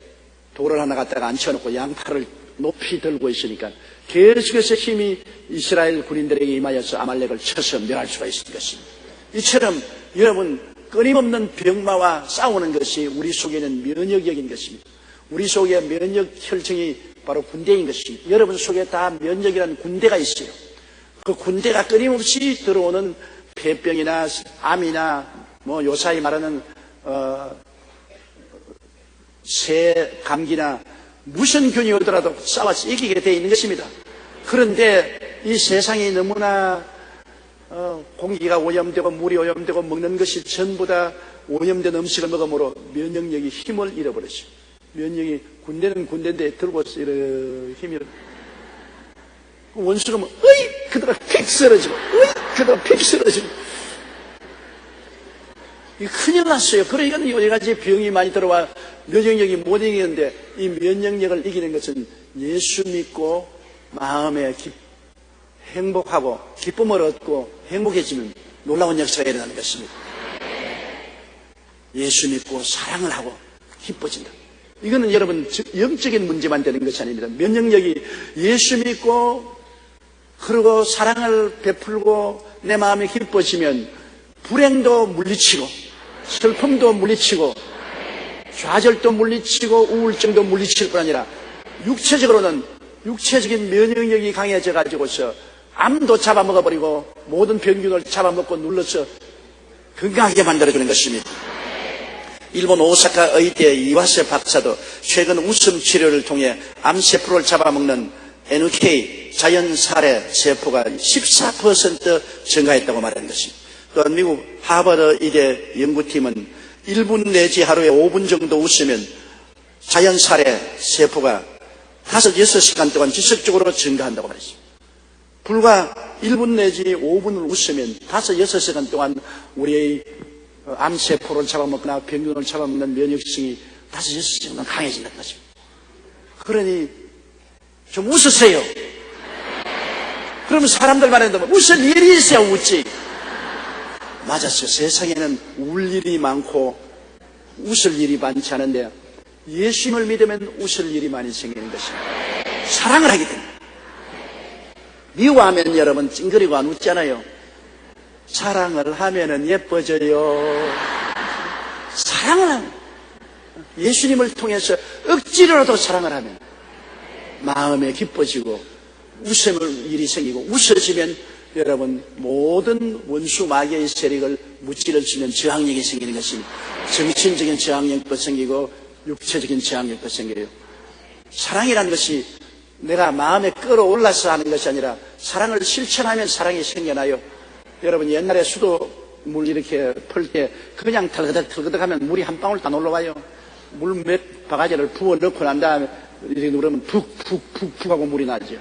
돌을 하나 갖다가 앉혀놓고 양팔을 높이 들고 있으니까 계속해서 힘이 이스라엘 군인들에게 임하여서 아말렉을 쳐서 멸할 수가 있을 것입니다. 이처럼 여러분 끊임없는 병마와 싸우는 것이 우리 속에 있는 면역력인 것입니다. 우리 속에 면역 혈청이 바로 군대인 것입니다. 여러분 속에 다 면역이라는 군대가 있어요. 그 군대가 끊임없이 들어오는 폐병이나 암이나 요사이 말하는 새 감기나 무슨 균이 오더라도 싸워서 이기게 되어 있는 것입니다. 그런데 이 세상이 너무나 공기가 오염되고 물이 오염되고 먹는 것이 전부 다 오염된 음식을 먹음으로 면역력이 힘을 잃어버렸어요. 면역이 군대는 군대인데 들고서 이렇게 힘이 원수가 어이 그대로 픽 쓰러지고 어이 그대로 픽 쓰러지고 이 큰일 났어요. 그러니까 여러 가지 병이 많이 들어와 면역력이 못 이기는데 이 면역력을 이기는 것은 예수 믿고 마음에 행복하고 기쁨을 얻고 행복해지면 놀라운 역사가 일어나는 것입니다. 예수 믿고 사랑을 하고 기뻐진다. 이거는 여러분 영적인 문제만 되는 것이 아닙니다. 면역력이 예수 믿고 그리고 사랑을 베풀고 내 마음이 기뻐지면 불행도 물리치고 슬픔도 물리치고 좌절도 물리치고 우울증도 물리칠 뿐 아니라 육체적으로는 육체적인 면역력이 강해져 가지고서 암도 잡아먹어버리고 모든 병균을 잡아먹고 눌러서 건강하게 만들어주는 것입니다. 일본 오사카 의대 이와세 박사도 최근 웃음 치료를 통해 암세포를 잡아먹는 NK 자연살해 세포가 14% 증가했다고 말하는 것입니다. 또한 미국 하버드 의대 연구팀은 1분 내지 하루에 5분 정도 웃으면 자연살해 세포가 5, 6시간 동안 지속적으로 증가한다고 말했습니다. 불과 1분 내지 5분을 웃으면 5, 6시간 동안 우리의 암세포를 잡아먹거나 병균을 잡아먹는 면역성이 5, 6시간 강해진다는 것입니다. 그러니 좀 웃으세요. 그러면 사람들 말하는데 웃을 일이 있어야 웃지. 맞았어요. 세상에는 울 일이 많고 웃을 일이 많지 않은데 예수님을 믿으면 웃을 일이 많이 생기는 것입니다. 사랑을 하기 때문에. 미워하면 여러분 찡그리고 안 웃잖아요. 사랑을 하면은 예뻐져요. 사랑을 하면, 예수님을 통해서 억지로라도 사랑을 하면 마음에 기뻐지고 웃음을 일이 생기고, 웃어지면 여러분 모든 원수 마귀의 세력을 무찌를 수 있는 저항력이 생기는 것입니다. 정신적인 저항력도 생기고 육체적인 저항력도 생겨요. 사랑이라는 것이 내가 마음에 끌어올라서 하는 것이 아니라 사랑을 실천하면 사랑이 생겨나요. 여러분 옛날에 수도물 이렇게 풀 때 그냥 털그덕 하면 물이 한 방울 다 놀러와요. 물 몇 바가지를 부어 넣고 난 다음에 이렇게 누르면 푹 하고 물이 나죠.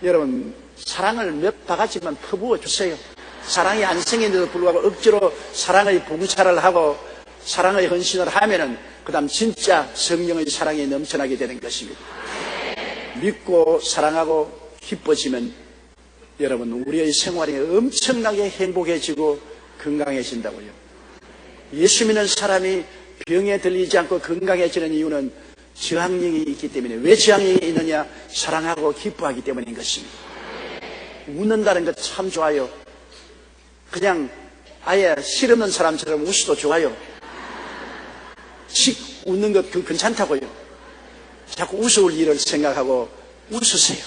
여러분 사랑을 몇 바가지만 퍼부어 주세요. 사랑이 안 생기는데도 불구하고 억지로 사랑의 봉사를 하고 사랑의 헌신을 하면은 그 다음 진짜 성령의 사랑이 넘쳐나게 되는 것입니다. 믿고 사랑하고 기뻐지면 여러분 우리의 생활이 엄청나게 행복해지고 건강해진다고요. 예수 믿는 사람이 병에 들리지 않고 건강해지는 이유는 저항력이 있기 때문에. 왜 저항력이 있느냐? 사랑하고 기뻐하기 때문인 것입니다. 웃는다는 것 참 좋아요. 그냥 아예 실없는 사람처럼 웃어도 좋아요. 웃는 것 괜찮다고요. 자꾸 웃을 일을 생각하고 웃으세요.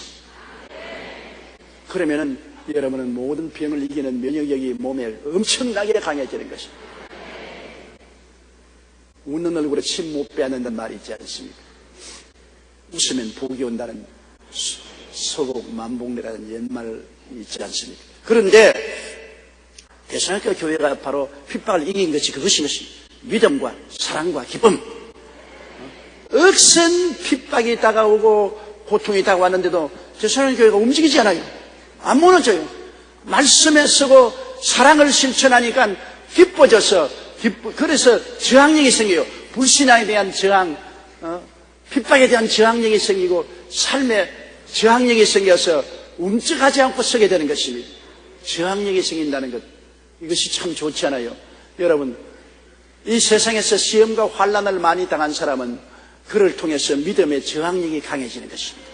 그러면은 여러분은 모든 병을 이기는 면역력이 몸에 엄청나게 강해지는 것입니다. 웃는 얼굴에 침 못 빼앗는다는 말이 있지 않습니까? 웃으면 복이 온다는 서곡 만복래라는 옛말 있지 않습니까? 그런데 대성학교 교회가 바로 핍박을 이긴 것이 그것인 것입니다. 믿음과 사랑과 기쁨. 억센 핍박이 다가오고 고통이 다가왔는데도 대성학교 교회가 움직이지 않아요. 안 무너져요. 말씀에 서고 사랑을 실천하니까 기뻐져서 그래서 저항력이 생겨요. 불신앙에 대한 저항, 핍박에 대한 저항력이 생기고 삶에 저항력이 생겨서 움직하지 않고 서게 되는 것입니다. 저항력이 생긴다는 것, 이것이 참 좋지 않아요. 여러분, 이 세상에서 시험과 환난을 많이 당한 사람은 그를 통해서 믿음의 저항력이 강해지는 것입니다.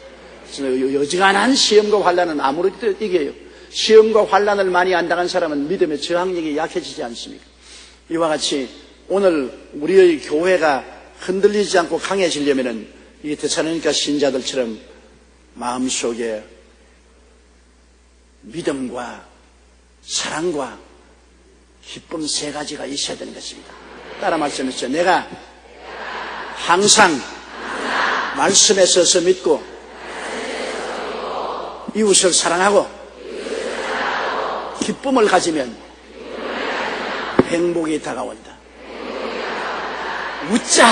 여지간한 시험과 환난은 아무래도 이겨요. 시험과 환난을 많이 안 당한 사람은 믿음의 저항력이 약해지지 않습니까? 이와 같이 오늘 우리의 교회가 흔들리지 않고 강해지려면은 이 데살로니가 신자들처럼 마음속에 믿음과 사랑과 기쁨 세 가지가 있어야 되는 것입니다. 따라 말씀하시죠. 내가 항상 말씀에 서서 믿고 이웃을 사랑하고 기쁨을 가지면 행복이 다가온다. 웃자.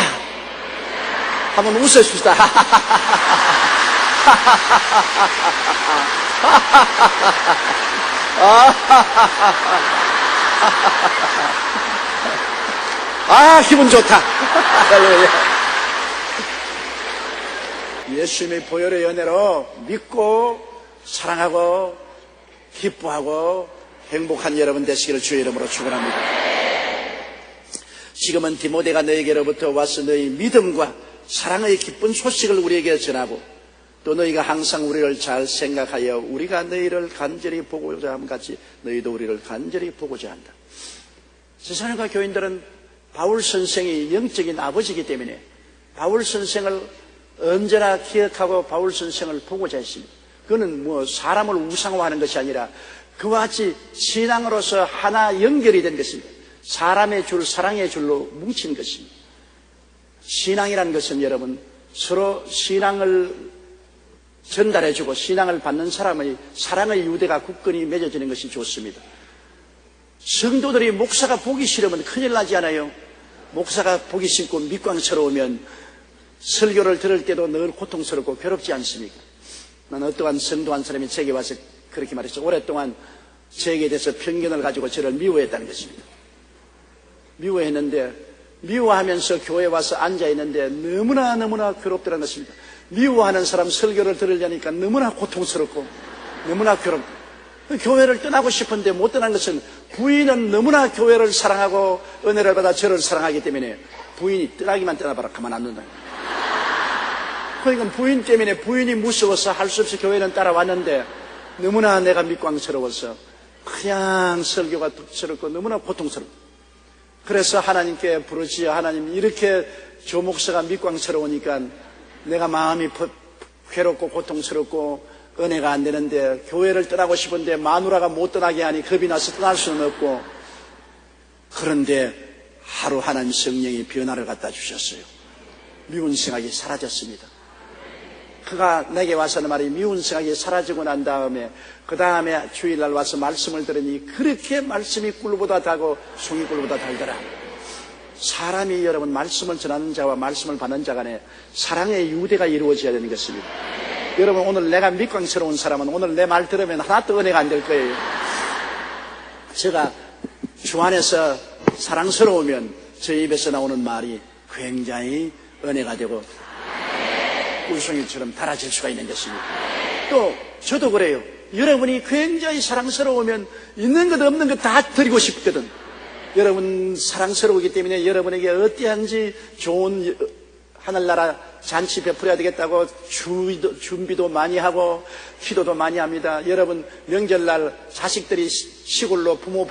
한번 웃어줍시다. 아, 기분 좋다. 예수님의 보혈의 연애로 믿고 사랑하고 기뻐하고 행복한 여러분 되시기를 주의 이름으로 축원합니다. 지금은 디모데가 너에게로부터 와서 너희 믿음과 사랑의 기쁜 소식을 우리에게 전하고 또 너희가 항상 우리를 잘 생각하여 우리가 너희를 간절히 보고자 함 같이 너희도 우리를 간절히 보고자 한다. 세상과 교인들은 바울 선생이 영적인 아버지이기 때문에 바울 선생을 언제나 기억하고 바울 선생을 보고자 했습니다. 그는 사람을 우상화하는 것이 아니라 그와 같이 신앙으로서 하나 연결이 된 것입니다. 사람의 줄, 사랑의 줄로 뭉친 것입니다. 신앙이라는 것은 여러분 서로 신앙을 전달해주고 신앙을 받는 사람의 사랑의 유대가 굳건히 맺어지는 것이 좋습니다. 성도들이 목사가 보기 싫으면 큰일 나지 않아요? 목사가 보기 싫고 밑광스러우면 설교를 들을 때도 늘 고통스럽고 괴롭지 않습니까? 난 어떠한 성도 한 사람이 제게 와서 그렇게 말했죠. 오랫동안 저에게 대해서 편견을 가지고 저를 미워했다는 것입니다. 미워했는데, 미워하면서 교회에 와서 앉아있는데 너무나 괴롭더라는 것입니다. 미워하는 사람 설교를 들으려니까 너무나 고통스럽고 너무나 괴롭고, 교회를 떠나고 싶은데 못 떠난 것은 부인은 너무나 교회를 사랑하고 은혜를 받아 저를 사랑하기 때문에 부인이 떠나기만 떠나봐라 가만 안 둔다. 그러니까 부인 때문에, 부인이 무서워서 할 수 없이 교회는 따라왔는데 너무나 내가 밑광스러워서 그냥 설교가 득스럽고 너무나 고통스럽고, 그래서 하나님께 부르지요. 하나님, 이렇게 조 목사가 밑광스러우니까 내가 마음이 괴롭고 고통스럽고 은혜가 안 되는데, 교회를 떠나고 싶은데 마누라가 못 떠나게 하니 겁이 나서 떠날 수는 없고, 그런데 하루 하나님 성령이 변화를 갖다 주셨어요. 미운 생각이 사라졌습니다. 그가 내게 와서는 말이, 미운 생각이 사라지고 난 다음에 그 다음에 주일날 와서 말씀을 들으니 그렇게 말씀이 꿀보다 달고 송이 꿀보다 달더라. 사람이 여러분 말씀을 전하는 자와 말씀을 받는 자 간에 사랑의 유대가 이루어져야 되는 것입니다. 여러분, 오늘 내가 밑광스러운 사람은 오늘 내 말 들으면 하나도 은혜가 안 될 거예요. 제가 주 안에서 사랑스러우면 제 입에서 나오는 말이 굉장히 은혜가 되고 꿀송이처럼 달아질 수가 있는 것입니다. 또 저도 그래요. 여러분이 굉장히 사랑스러우면 있는 것 없는 것 다 드리고 싶거든. 여러분 사랑스러우기 때문에 여러분에게 어떠한지 좋은 하늘나라 잔치 베풀어야 되겠다고 준비도 많이 하고 기도도 많이 합니다. 여러분 명절날 자식들이 시골로 부모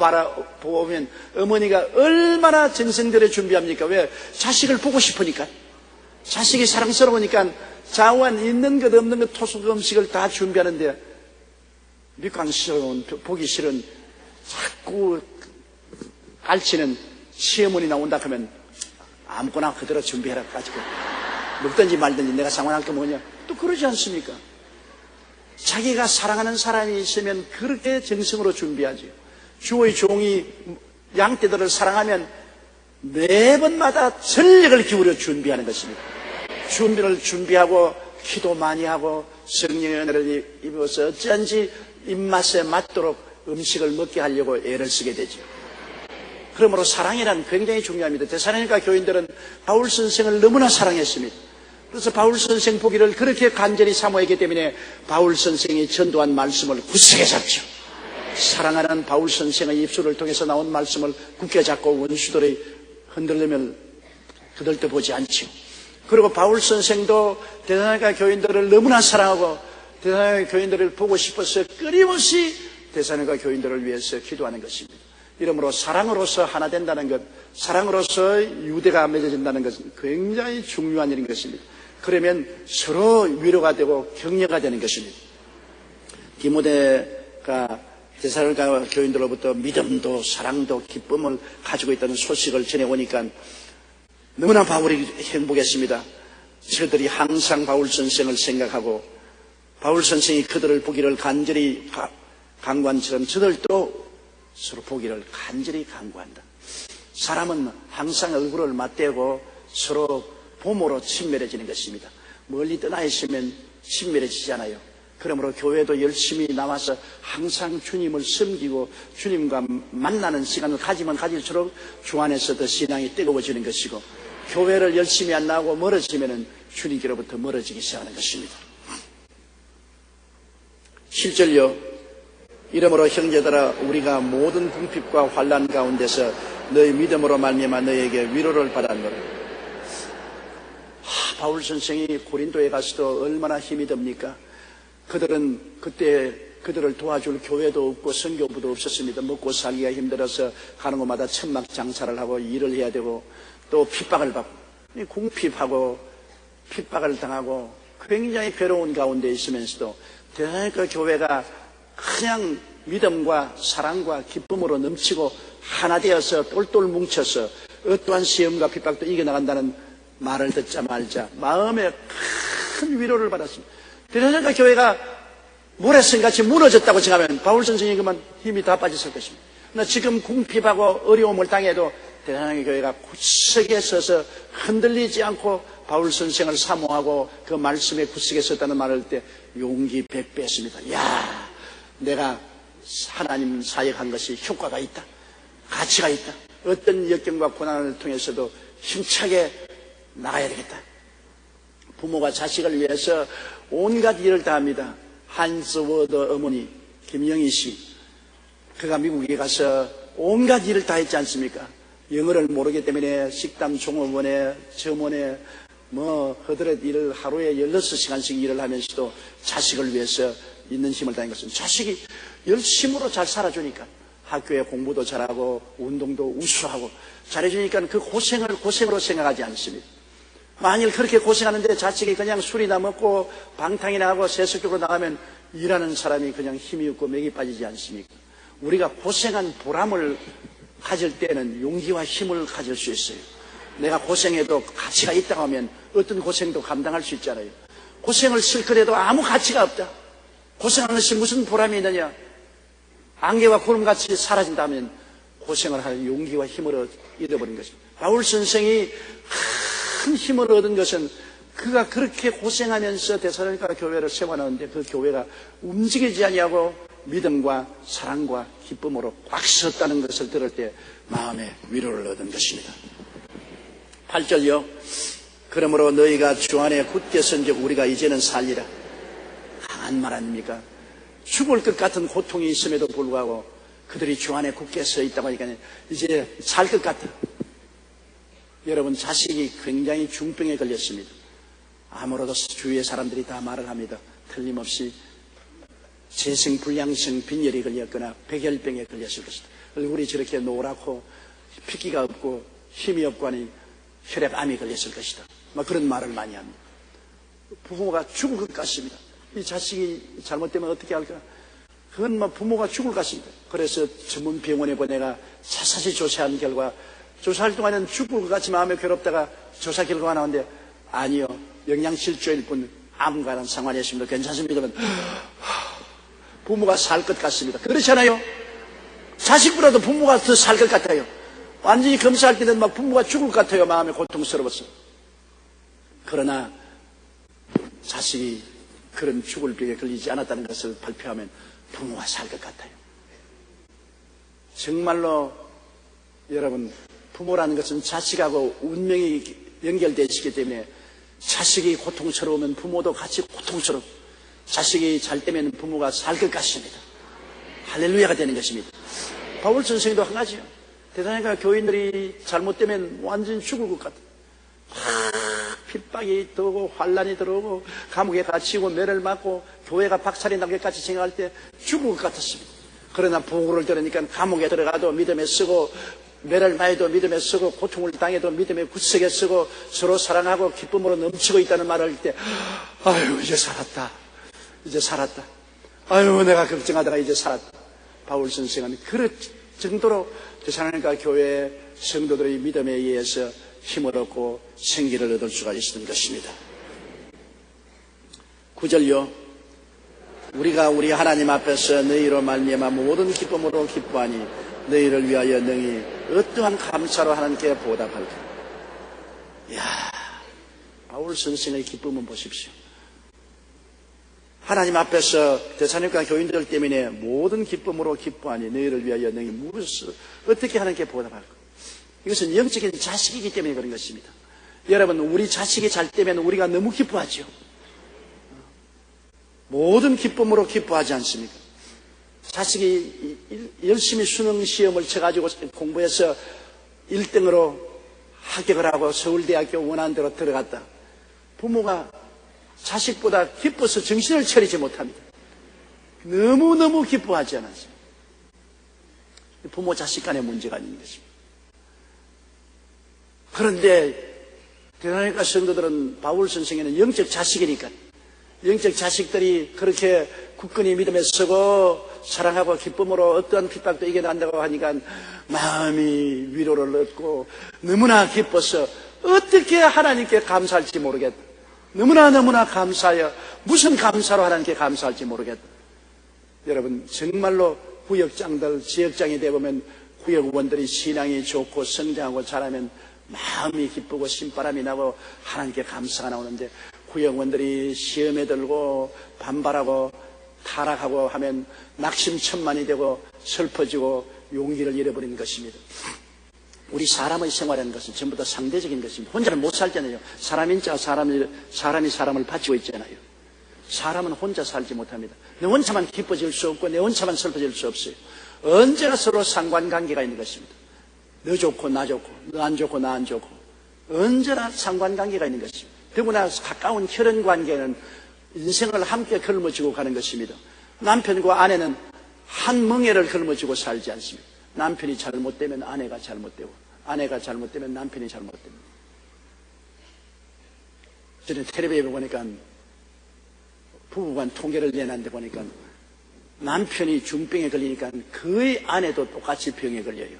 보면 어머니가 얼마나 정성들여 준비합니까? 왜? 자식을 보고 싶으니까. 자식이 사랑스러우니까 자원 있는 것 없는 것 토속 음식을 다 준비하는데, 밑광스러운 보기 싫은 자꾸 알치는 시어머니 나온다 하면 아무거나 그대로 준비해라 가지고 먹든지 말든지 내가 상관할 게 뭐냐, 또 그러지 않습니까? 자기가 사랑하는 사람이 있으면 그렇게 정성으로 준비하죠. 주의 종이 양떼들을 사랑하면 매번마다 전력을 기울여 준비하는 것입니다. 준비를 준비하고 기도 많이 하고 성령의 은혜를 입어서 어찌한지 입맛에 맞도록 음식을 먹게 하려고 애를 쓰게 되죠. 그러므로 사랑이란 굉장히 중요합니다. 데살로니가 교인들은 바울 선생을 너무나 사랑했습니다. 그래서 바울 선생 보기를 그렇게 간절히 사모했기 때문에 바울 선생이 전도한 말씀을 굳세게 잡죠. 사랑하는 바울 선생의 입술을 통해서 나온 말씀을 굳게 잡고 원수들의 흔들림을 그들떠보지 않죠. 그리고 바울 선생도 데살로니가 교인들을 너무나 사랑하고 데살로니가 교인들을 보고 싶어서 끊임없이 데살로니가 교인들을 위해서 기도하는 것입니다. 이러므로 사랑으로서 하나 된다는 것, 사랑으로서 유대가 맺어진다는 것은 굉장히 중요한 일인 것입니다. 그러면 서로 위로가 되고 격려가 되는 것입니다. 디모데가 데살로니가 교인들로부터 믿음도 사랑도 기쁨을 가지고 있다는 소식을 전해오니까 너무나 바울이 행복했습니다. 저들이 항상 바울 선생을 생각하고 바울 선생이 그들을 보기를 간절히 간구한처럼 저들도 서로 보기를 간절히 간구한다. 사람은 항상 얼굴을 맞대고 서로 봄으로 친밀해지는 것입니다. 멀리 떠나 있으면 친밀해지잖아요. 그러므로 교회도 열심히 나와서 항상 주님을 섬기고 주님과 만나는 시간을 가지면 가질수록 주 안에서 더 신앙이 뜨거워지는 것이고, 교회를 열심히 안 나오고 멀어지면 주님께로부터 멀어지기 시작하는 것입니다. 7절요. 이러므로 형제들아, 우리가 모든 궁핍과 환난 가운데서 너희 믿음으로 말미암아 너희에게 위로를 받았노라. 바울 선생이 고린도에 가서도 얼마나 힘이 듭니까? 그들은 그때 그들을 도와줄 교회도 없고 선교부도 없었습니다. 먹고 살기가 힘들어서 가는 곳마다 천막 장사를 하고 일을 해야 되고 또 핍박을 받고 궁핍하고 핍박을 당하고 굉장히 괴로운 가운데 있으면서도 데살로니가 교회가 그냥 믿음과 사랑과 기쁨으로 넘치고 하나 되어서 똘똘 뭉쳐서 어떠한 시험과 핍박도 이겨나간다는 말을 듣자 말자 마음에 큰 위로를 받았습니다. 데살로니가 교회가 모래성같이 무너졌다고 생각하면 바울 선생이 그만 힘이 다 빠졌을 것입니다. 그러나 지금 궁핍하고 어려움을 당해도 데살로니가 교회가 굳세게 서서 흔들리지 않고 바울 선생을 사모하고 그 말씀에 굳세게 섰다는 말을 때 용기 100배 했습니다. 야, 내가 하나님 사역한 것이 효과가 있다, 가치가 있다. 어떤 역경과 고난을 통해서도 힘차게 나가야 되겠다. 부모가 자식을 위해서 온갖 일을 다 합니다. 한스 워드 어머니 김영희 씨, 그가 미국에 가서 온갖 일을 다 했지 않습니까? 영어를 모르기 때문에 식당 종업원에 점원에 허드렛 일을 하루에 16시간씩 일을 하면서도 자식을 위해서 있는 힘을 다한 것은 자식이 열심으로 잘 살아주니까 학교에 공부도 잘하고 운동도 우수하고 잘해주니까 그 고생을 고생으로 생각하지 않습니다. 만일 그렇게 고생하는데 자식이 그냥 술이나 먹고 방탕이나 하고 세속적으로 나가면 일하는 사람이 그냥 힘이 없고 맥이 빠지지 않습니까? 우리가 고생한 보람을 가질 때는 용기와 힘을 가질 수 있어요. 내가 고생해도 가치가 있다고 하면 어떤 고생도 감당할 수 있잖아요. 고생을 실컷 해도 아무 가치가 없다. 고생하는 것이 무슨 보람이 있느냐? 안개와 구름같이 사라진다면 고생을 할 용기와 힘을 잃어버린 것입니다. 바울 선생이 큰 힘을 얻은 것은 그가 그렇게 고생하면서 데살로니가 교회를 세워놨는데 그 교회가 움직이지 아니하고 믿음과 사랑과 기쁨으로 꽉 섰다는 것을 들을 때 마음에 위로를 얻은 것입니다. 8절요. 그러므로 너희가 주 안에 굳게 선적 우리가 이제는 살리라. 강한 말 아닙니까? 죽을 것 같은 고통이 있음에도 불구하고 그들이 주 안에 굳게 서 있다고 하니까 이제 살 것 같아. 여러분, 자식이 굉장히 중병에 걸렸습니다. 아무래도 주위의 사람들이 다 말을 합니다. 틀림없이 재생불량성 빈혈이 걸렸거나 백혈병에 걸렸을 것이다. 얼굴이 저렇게 노랗고 핏기가 없고 힘이 없고 하니 혈액암이 걸렸을 것이다. 막 그런 말을 많이 합니다. 부모가 죽을 것 같습니다. 이 자식이 잘못되면 어떻게 할까? 그건 뭐 부모가 죽을 것 같습니다. 그래서 전문 병원에 보내가 자세히 조사한 결과 조사할 동안에는 죽을 것 같이 마음에 괴롭다가 조사 결과가 나오는데 아니요, 영양실조일 뿐 암과는 상관이 없습니다. 괜찮습니다. 부모가 살 것 같습니다. 그렇잖아요. 자식보다도 부모가 더 살 것 같아요. 완전히 검사할 때는 막 부모가 죽을 것 같아요. 마음이 고통스러워서. 그러나 자식이 그런 죽을 병에 걸리지 않았다는 것을 발표하면 부모가 살 것 같아요. 정말로 여러분, 부모라는 것은 자식하고 운명이 연결되어 있기 때문에 자식이 고통스러우면 부모도 같이 고통스럽고 자식이 잘 되면 부모가 살 것 같습니다. 할렐루야가 되는 것입니다. 바울 선생님도 한 가지요. 대단하니까 교인들이 잘못되면 완전히 죽을 것 같아요. 핍박이 들어오고 환란이 들어오고 감옥에 갇히고 매를 맞고 교회가 박살이 나기까지 생각할 때 죽을 것 같았습니다. 그러나 보고를 들으니까 감옥에 들어가도 믿음에 쓰고 매를 맞아도 믿음에 쓰고 고통을 당해도 믿음에 굳세게 쓰고 서로 사랑하고 기쁨으로 넘치고 있다는 말을 할 때 아유, 이제 살았다. 이제 살았다. 아유, 내가 걱정하다가 이제 살았다. 바울 선생은 그럴 정도로 데살로니가 교회 성도들의 믿음에 의해서 힘을 얻고 생기를 얻을 수가 있었던 것입니다. 9절요. 우리가 우리 하나님 앞에서 너희로 말미암아 모든 기쁨으로 기뻐하니 너희를 위하여 능히 어떠한 감사로 하나님께 보답할까. 이야, 바울 선생의 기쁨은 보십시오. 하나님 앞에서 데살로니가 교인들 때문에 모든 기쁨으로 기뻐하니 너희를 위하여 능히 무엇을 어떻게 하나님께 보답할까. 이것은 영적인 자식이기 때문에 그런 것입니다. 여러분, 우리 자식이 잘 되면 우리가 너무 기뻐하죠. 모든 기쁨으로 기뻐하지 않습니까? 자식이 열심히 수능 시험을 쳐가지고 공부해서 1등으로 합격을 하고 서울대학교 원하는 대로 들어갔다. 부모가 자식보다 기뻐서 정신을 차리지 못합니다. 너무너무 기뻐하지 않았어요. 부모 자식 간의 문제가 있는 것입니다. 그런데 데살로니가 성도들은 바울 선생에는 영적 자식이니까 영적 자식들이 그렇게 굳건히 믿음에 서고 사랑하고 기쁨으로 어떠한 핍박도 이겨낸다고 하니까 마음이 위로를 얻고 너무나 기뻐서 어떻게 하나님께 감사할지 모르겠다. 너무나 감사하여 무슨 감사로 하나님께 감사할지 모르겠다. 여러분, 정말로 구역장들, 지역장이 되어보면 구역원들이 신앙이 좋고 성장하고 잘하면 마음이 기쁘고 신바람이 나고 하나님께 감사가 나오는데 구역원들이 시험에 들고 반발하고 타락하고 하면 낙심천만이 되고 슬퍼지고 용기를 잃어버리는 것입니다. 우리 사람의 생활이라는 것은 전부 다 상대적인 것입니다. 혼자는 못 살잖아요. 사람이 사람을 바치고 있잖아요. 사람은 혼자 살지 못합니다. 내 혼자만 기뻐질 수 없고 내 혼자만 슬퍼질 수 없어요. 언제나 서로 상관관계가 있는 것입니다. 너 좋고 나 좋고 너 안 좋고 나 안 좋고 언제나 상관관계가 있는 것입니다. 더구나 가까운 혈연관계는 인생을 함께 걸머쥐고 가는 것입니다. 남편과 아내는 한 멍에를 걸머쥐고 살지 않습니다. 남편이 잘못되면 아내가 잘못되고 아내가 잘못되면 남편이 잘못됩니다. 저는 텔레비전에 보니까 부부간 통계를 내놨는데 보니까 남편이 중병에 걸리니까 거의 아내도 똑같이 병에 걸려요.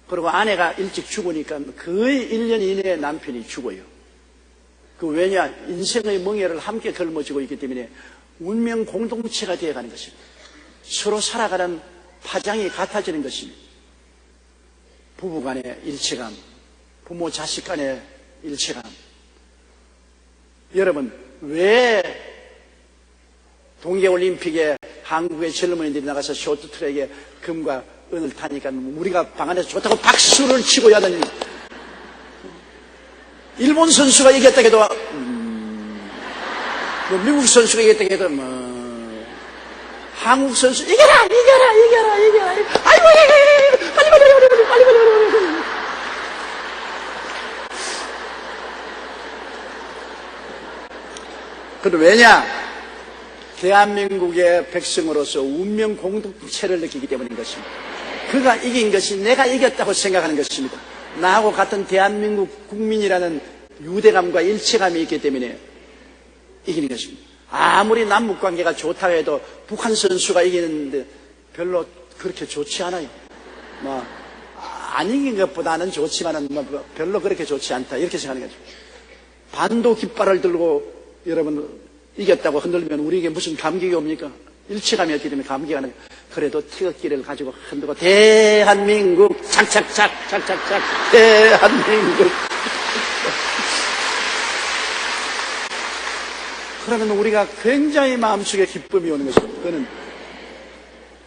그리고 아내가 일찍 죽으니까 거의 1년 이내에 남편이 죽어요. 그 왜냐? 인생의 멍에를 함께 걸머쥐고 있기 때문에 운명 공동체가 되어가는 것입니다. 서로 살아가는 파장이 같아지는 것입니다. 부부 간의 일체감, 부모 자식 간의 일체감. 여러분, 왜 동계올림픽에 한국의 젊은이들이 나가서 쇼트트랙에 금과 은을 타니까 우리가 방 안에서 좋다고 박수를 치고 야더니 일본 선수가 이겼다 해도 미국 선수가 이겼다 해도 한국 선수 이겨라 아이고 빨리 그럼 왜냐? 대한민국의 백성으로서 운명 공동체를 느끼기 때문인 것입니다. 그가 이긴 것이 내가 이겼다고 생각하는 것입니다. 나하고 같은 대한민국 국민이라는 유대감과 일체감이 있기 때문에 이기는 것입니다. 아무리 남북관계가 좋다고 해도 북한 선수가 이기는데 별로 그렇게 좋지 않아요. 안 이긴 것보다는 좋지만은 별로 그렇게 좋지 않다 이렇게 생각하는 거죠. 반도 깃발을 들고 여러분 이겼다고 흔들면 우리에게 무슨 감격이 옵니까? 일체감이었기 때문에 감기가 나요. 그래도 태극기를 가지고 흔들고 대한민국 착착착 대한민국 그러면 우리가 굉장히 마음속에 기쁨이 오는 것입니다. 그거는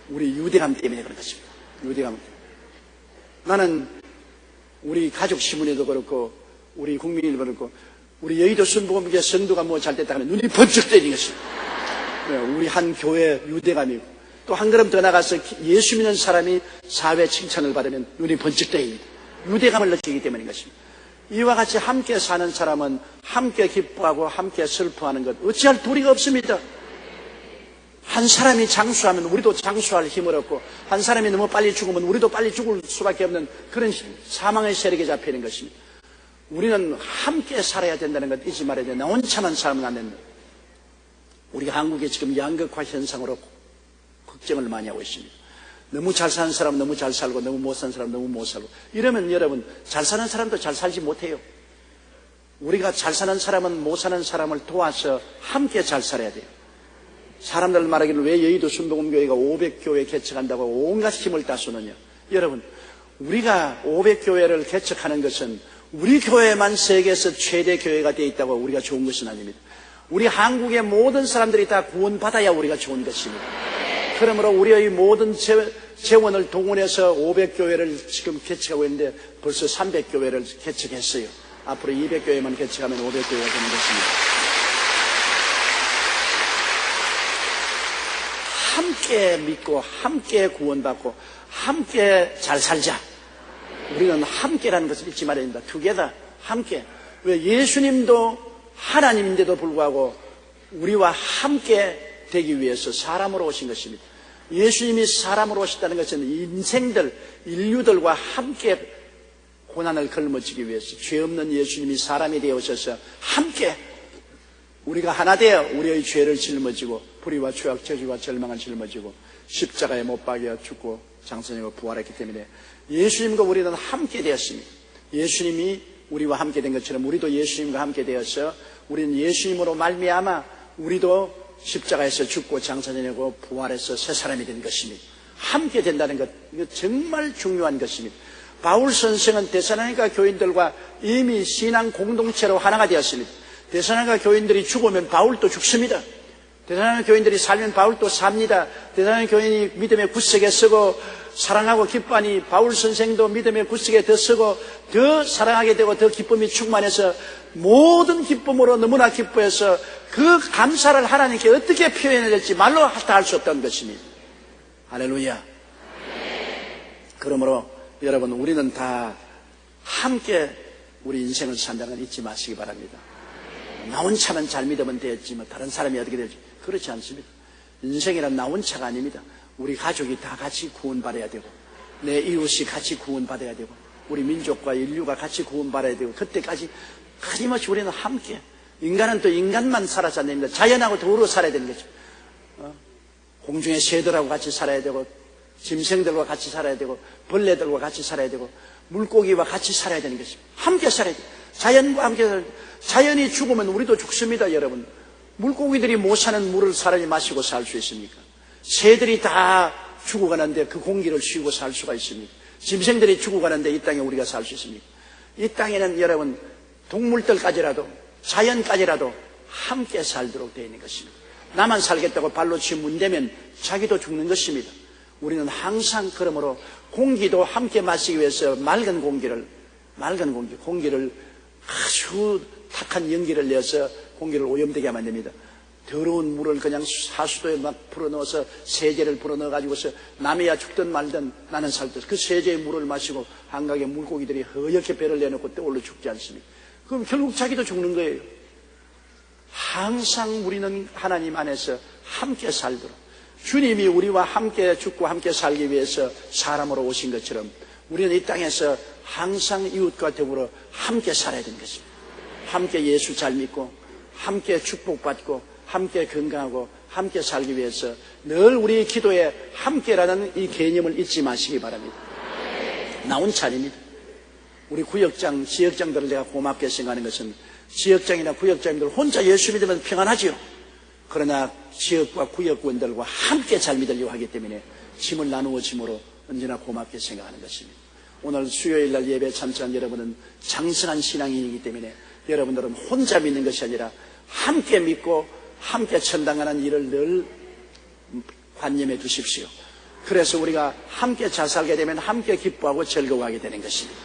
우리 유대감 때문에 그런 것입니다. 유대감. 나는 우리 가족 신문에도 그렇고 우리 국민에도 그렇고 우리 여의도 순복음교회 성도가 뭐 잘 됐다 하면 눈이 번쩍 뜨이는 것입니다. 우리 한 교회 유대감이고 또 한 걸음 더 나가서 예수 믿는 사람이 사회 칭찬을 받으면 눈이 번쩍 뜨입니다. 유대감을 느끼기 때문인 것입니다. 이와 같이 함께 사는 사람은 함께 기뻐하고 함께 슬퍼하는 것 어찌할 도리가 없습니다. 한 사람이 장수하면 우리도 장수할 힘을 얻고 한 사람이 너무 빨리 죽으면 우리도 빨리 죽을 수밖에 없는 그런 사망의 세력에 잡히는 것입니다. 우리는 함께 살아야 된다는 것 잊지 말아야 된다. 나 혼자만 살면 안 된다. 우리가 한국에 지금 양극화 현상으로 걱정을 많이 하고 있습니다. 너무 잘 사는 사람은 너무 잘 살고 너무 못 사는 사람은 너무 못 살고 이러면 여러분 잘 사는 사람도 잘 살지 못해요. 우리가 잘 사는 사람은 못 사는 사람을 도와서 함께 잘 살아야 돼요. 사람들 말하기를 왜 여의도 순복음교회가 500교회 개척한다고 온갖 힘을 다 쏘느냐. 여러분 우리가 500교회를 개척하는 것은 우리 교회만 세계에서 최대 교회가 되어 있다고 우리가 좋은 것은 아닙니다. 우리 한국의 모든 사람들이 다 구원받아야 우리가 좋은 것입니다. 그러므로 우리의 모든 재원을 동원해서 500교회를 지금 개척하고 있는데 벌써 300교회를 개척했어요. 앞으로 200교회만 개척하면 500교회가 되는 것입니다. 함께 믿고 함께 구원받고 함께 잘 살자. 우리는 함께라는 것을 잊지 말아야 됩니다. 투게더 함께. 왜 예수님도 하나님인데도 불구하고 우리와 함께 되기 위해서 사람으로 오신 것입니다. 예수님이 사람으로 오셨다는 것은 인류들과 함께 고난을 걸머쥐기 위해서 죄 없는 예수님이 사람이 되어 오셔서 함께 우리가 하나 되어 우리의 죄를 짊어지고 불의와 죄악, 저주와 절망을 짊어지고 십자가에 못 박여 죽고 장사되고 부활했기 때문에 예수님과 우리는 함께 되었습니다. 예수님이 우리와 함께 된 것처럼 우리도 예수님과 함께 되어서 우리는 예수님으로 말미암아 우리도 십자가에서 죽고 장사되고 부활해서 새 사람이 된 것입니다. 함께 된다는 것, 이거 정말 중요한 것입니다. 바울 선생은 데살로니가 교인들과 이미 신앙 공동체로 하나가 되었습니다. 데살로니가 교인들이 죽으면 바울도 죽습니다. 대사로니 교인들이 살면 바울도 삽니다. 대사로니 교인이 믿음의 굳세게 서고 사랑하고 기뻐하니 바울 선생도 믿음의 굳세게 더 서고 더 사랑하게 되고 더 기쁨이 충만해서 모든 기쁨으로 너무나 기뻐해서 그 감사를 하나님께 어떻게 표현해야 될지 말로 다 할 수 없다는 것입니다. 할렐루야. 그러므로 여러분, 우리는 다 함께 우리 인생을 산다는 걸 잊지 마시기 바랍니다. 나 혼자만 잘 믿으면 되겠지 뭐 다른 사람이 어떻게 될지 그렇지 않습니다. 인생이란 나 혼자가 아닙니다. 우리 가족이 다 같이 구원받아야 되고 내 이웃이 같이 구원받아야 되고 우리 민족과 인류가 같이 구원받아야 되고 그때까지 끊임없이 우리는 함께, 인간은 또 인간만 살아서 안 됩니다. 자연하고 더불어 살아야 되는 거죠. 공중의 새들하고 같이 살아야 되고 짐승들과 같이 살아야 되고 벌레들과 같이 살아야 되고 물고기와 같이 살아야 되는 것입니다. 함께 살아야 돼요. 자연과 함께 살아야 돼요. 자연이 죽으면 우리도 죽습니다. 여러분, 물고기들이 못 사는 물을 사람이 마시고 살 수 있습니까? 새들이 다 죽어가는데 그 공기를 쉬고 살 수가 있습니까? 짐승들이 죽어가는데 이 땅에 우리가 살 수 있습니까? 이 땅에는 여러분, 동물들까지라도 자연까지라도 함께 살도록 되어 있는 것입니다. 나만 살겠다고 발로 치 문대면 자기도 죽는 것입니다. 우리는 항상 그러므로 공기도 함께 마시기 위해서 맑은 공기를 아주 탁한 연기를 내서 공기를 오염되게 하면 안 됩니다. 더러운 물을 그냥 하수도에 막 불어넣어서 세제를 불어넣어가지고서 남이야 죽든 말든 나는 살든 그 세제의 물을 마시고 한강의 물고기들이 허옇게 배를 내놓고 떠올려 죽지 않습니까? 그럼 결국 자기도 죽는 거예요. 항상 우리는 하나님 안에서 함께 살도록, 주님이 우리와 함께 죽고 함께 살기 위해서 사람으로 오신 것처럼 우리는 이 땅에서 항상 이웃과 더불어 함께 살아야 되는 것입니다. 함께 예수 잘 믿고 함께 축복받고 함께 건강하고 함께 살기 위해서 늘 우리 기도에 함께라는 이 개념을 잊지 마시기 바랍니다. 나온 차례입니다. 우리 구역장, 지역장들을 제가 고맙게 생각하는 것은 지역장이나 구역장님들 혼자 예수 믿으면 평안하지요. 그러나 지역과 구역원들과 함께 잘 믿으려고 하기 때문에 짐을 나누어 짐으로 언제나 고맙게 생각하는 것입니다. 오늘 수요일날 예배 참석한 여러분은 장성한 신앙인이기 때문에 여러분들은 혼자 믿는 것이 아니라 함께 믿고 함께 천당하는 일을 늘 관념해 두십시오. 그래서 우리가 함께 잘 살게 되면 함께 기뻐하고 즐거워하게 되는 것입니다.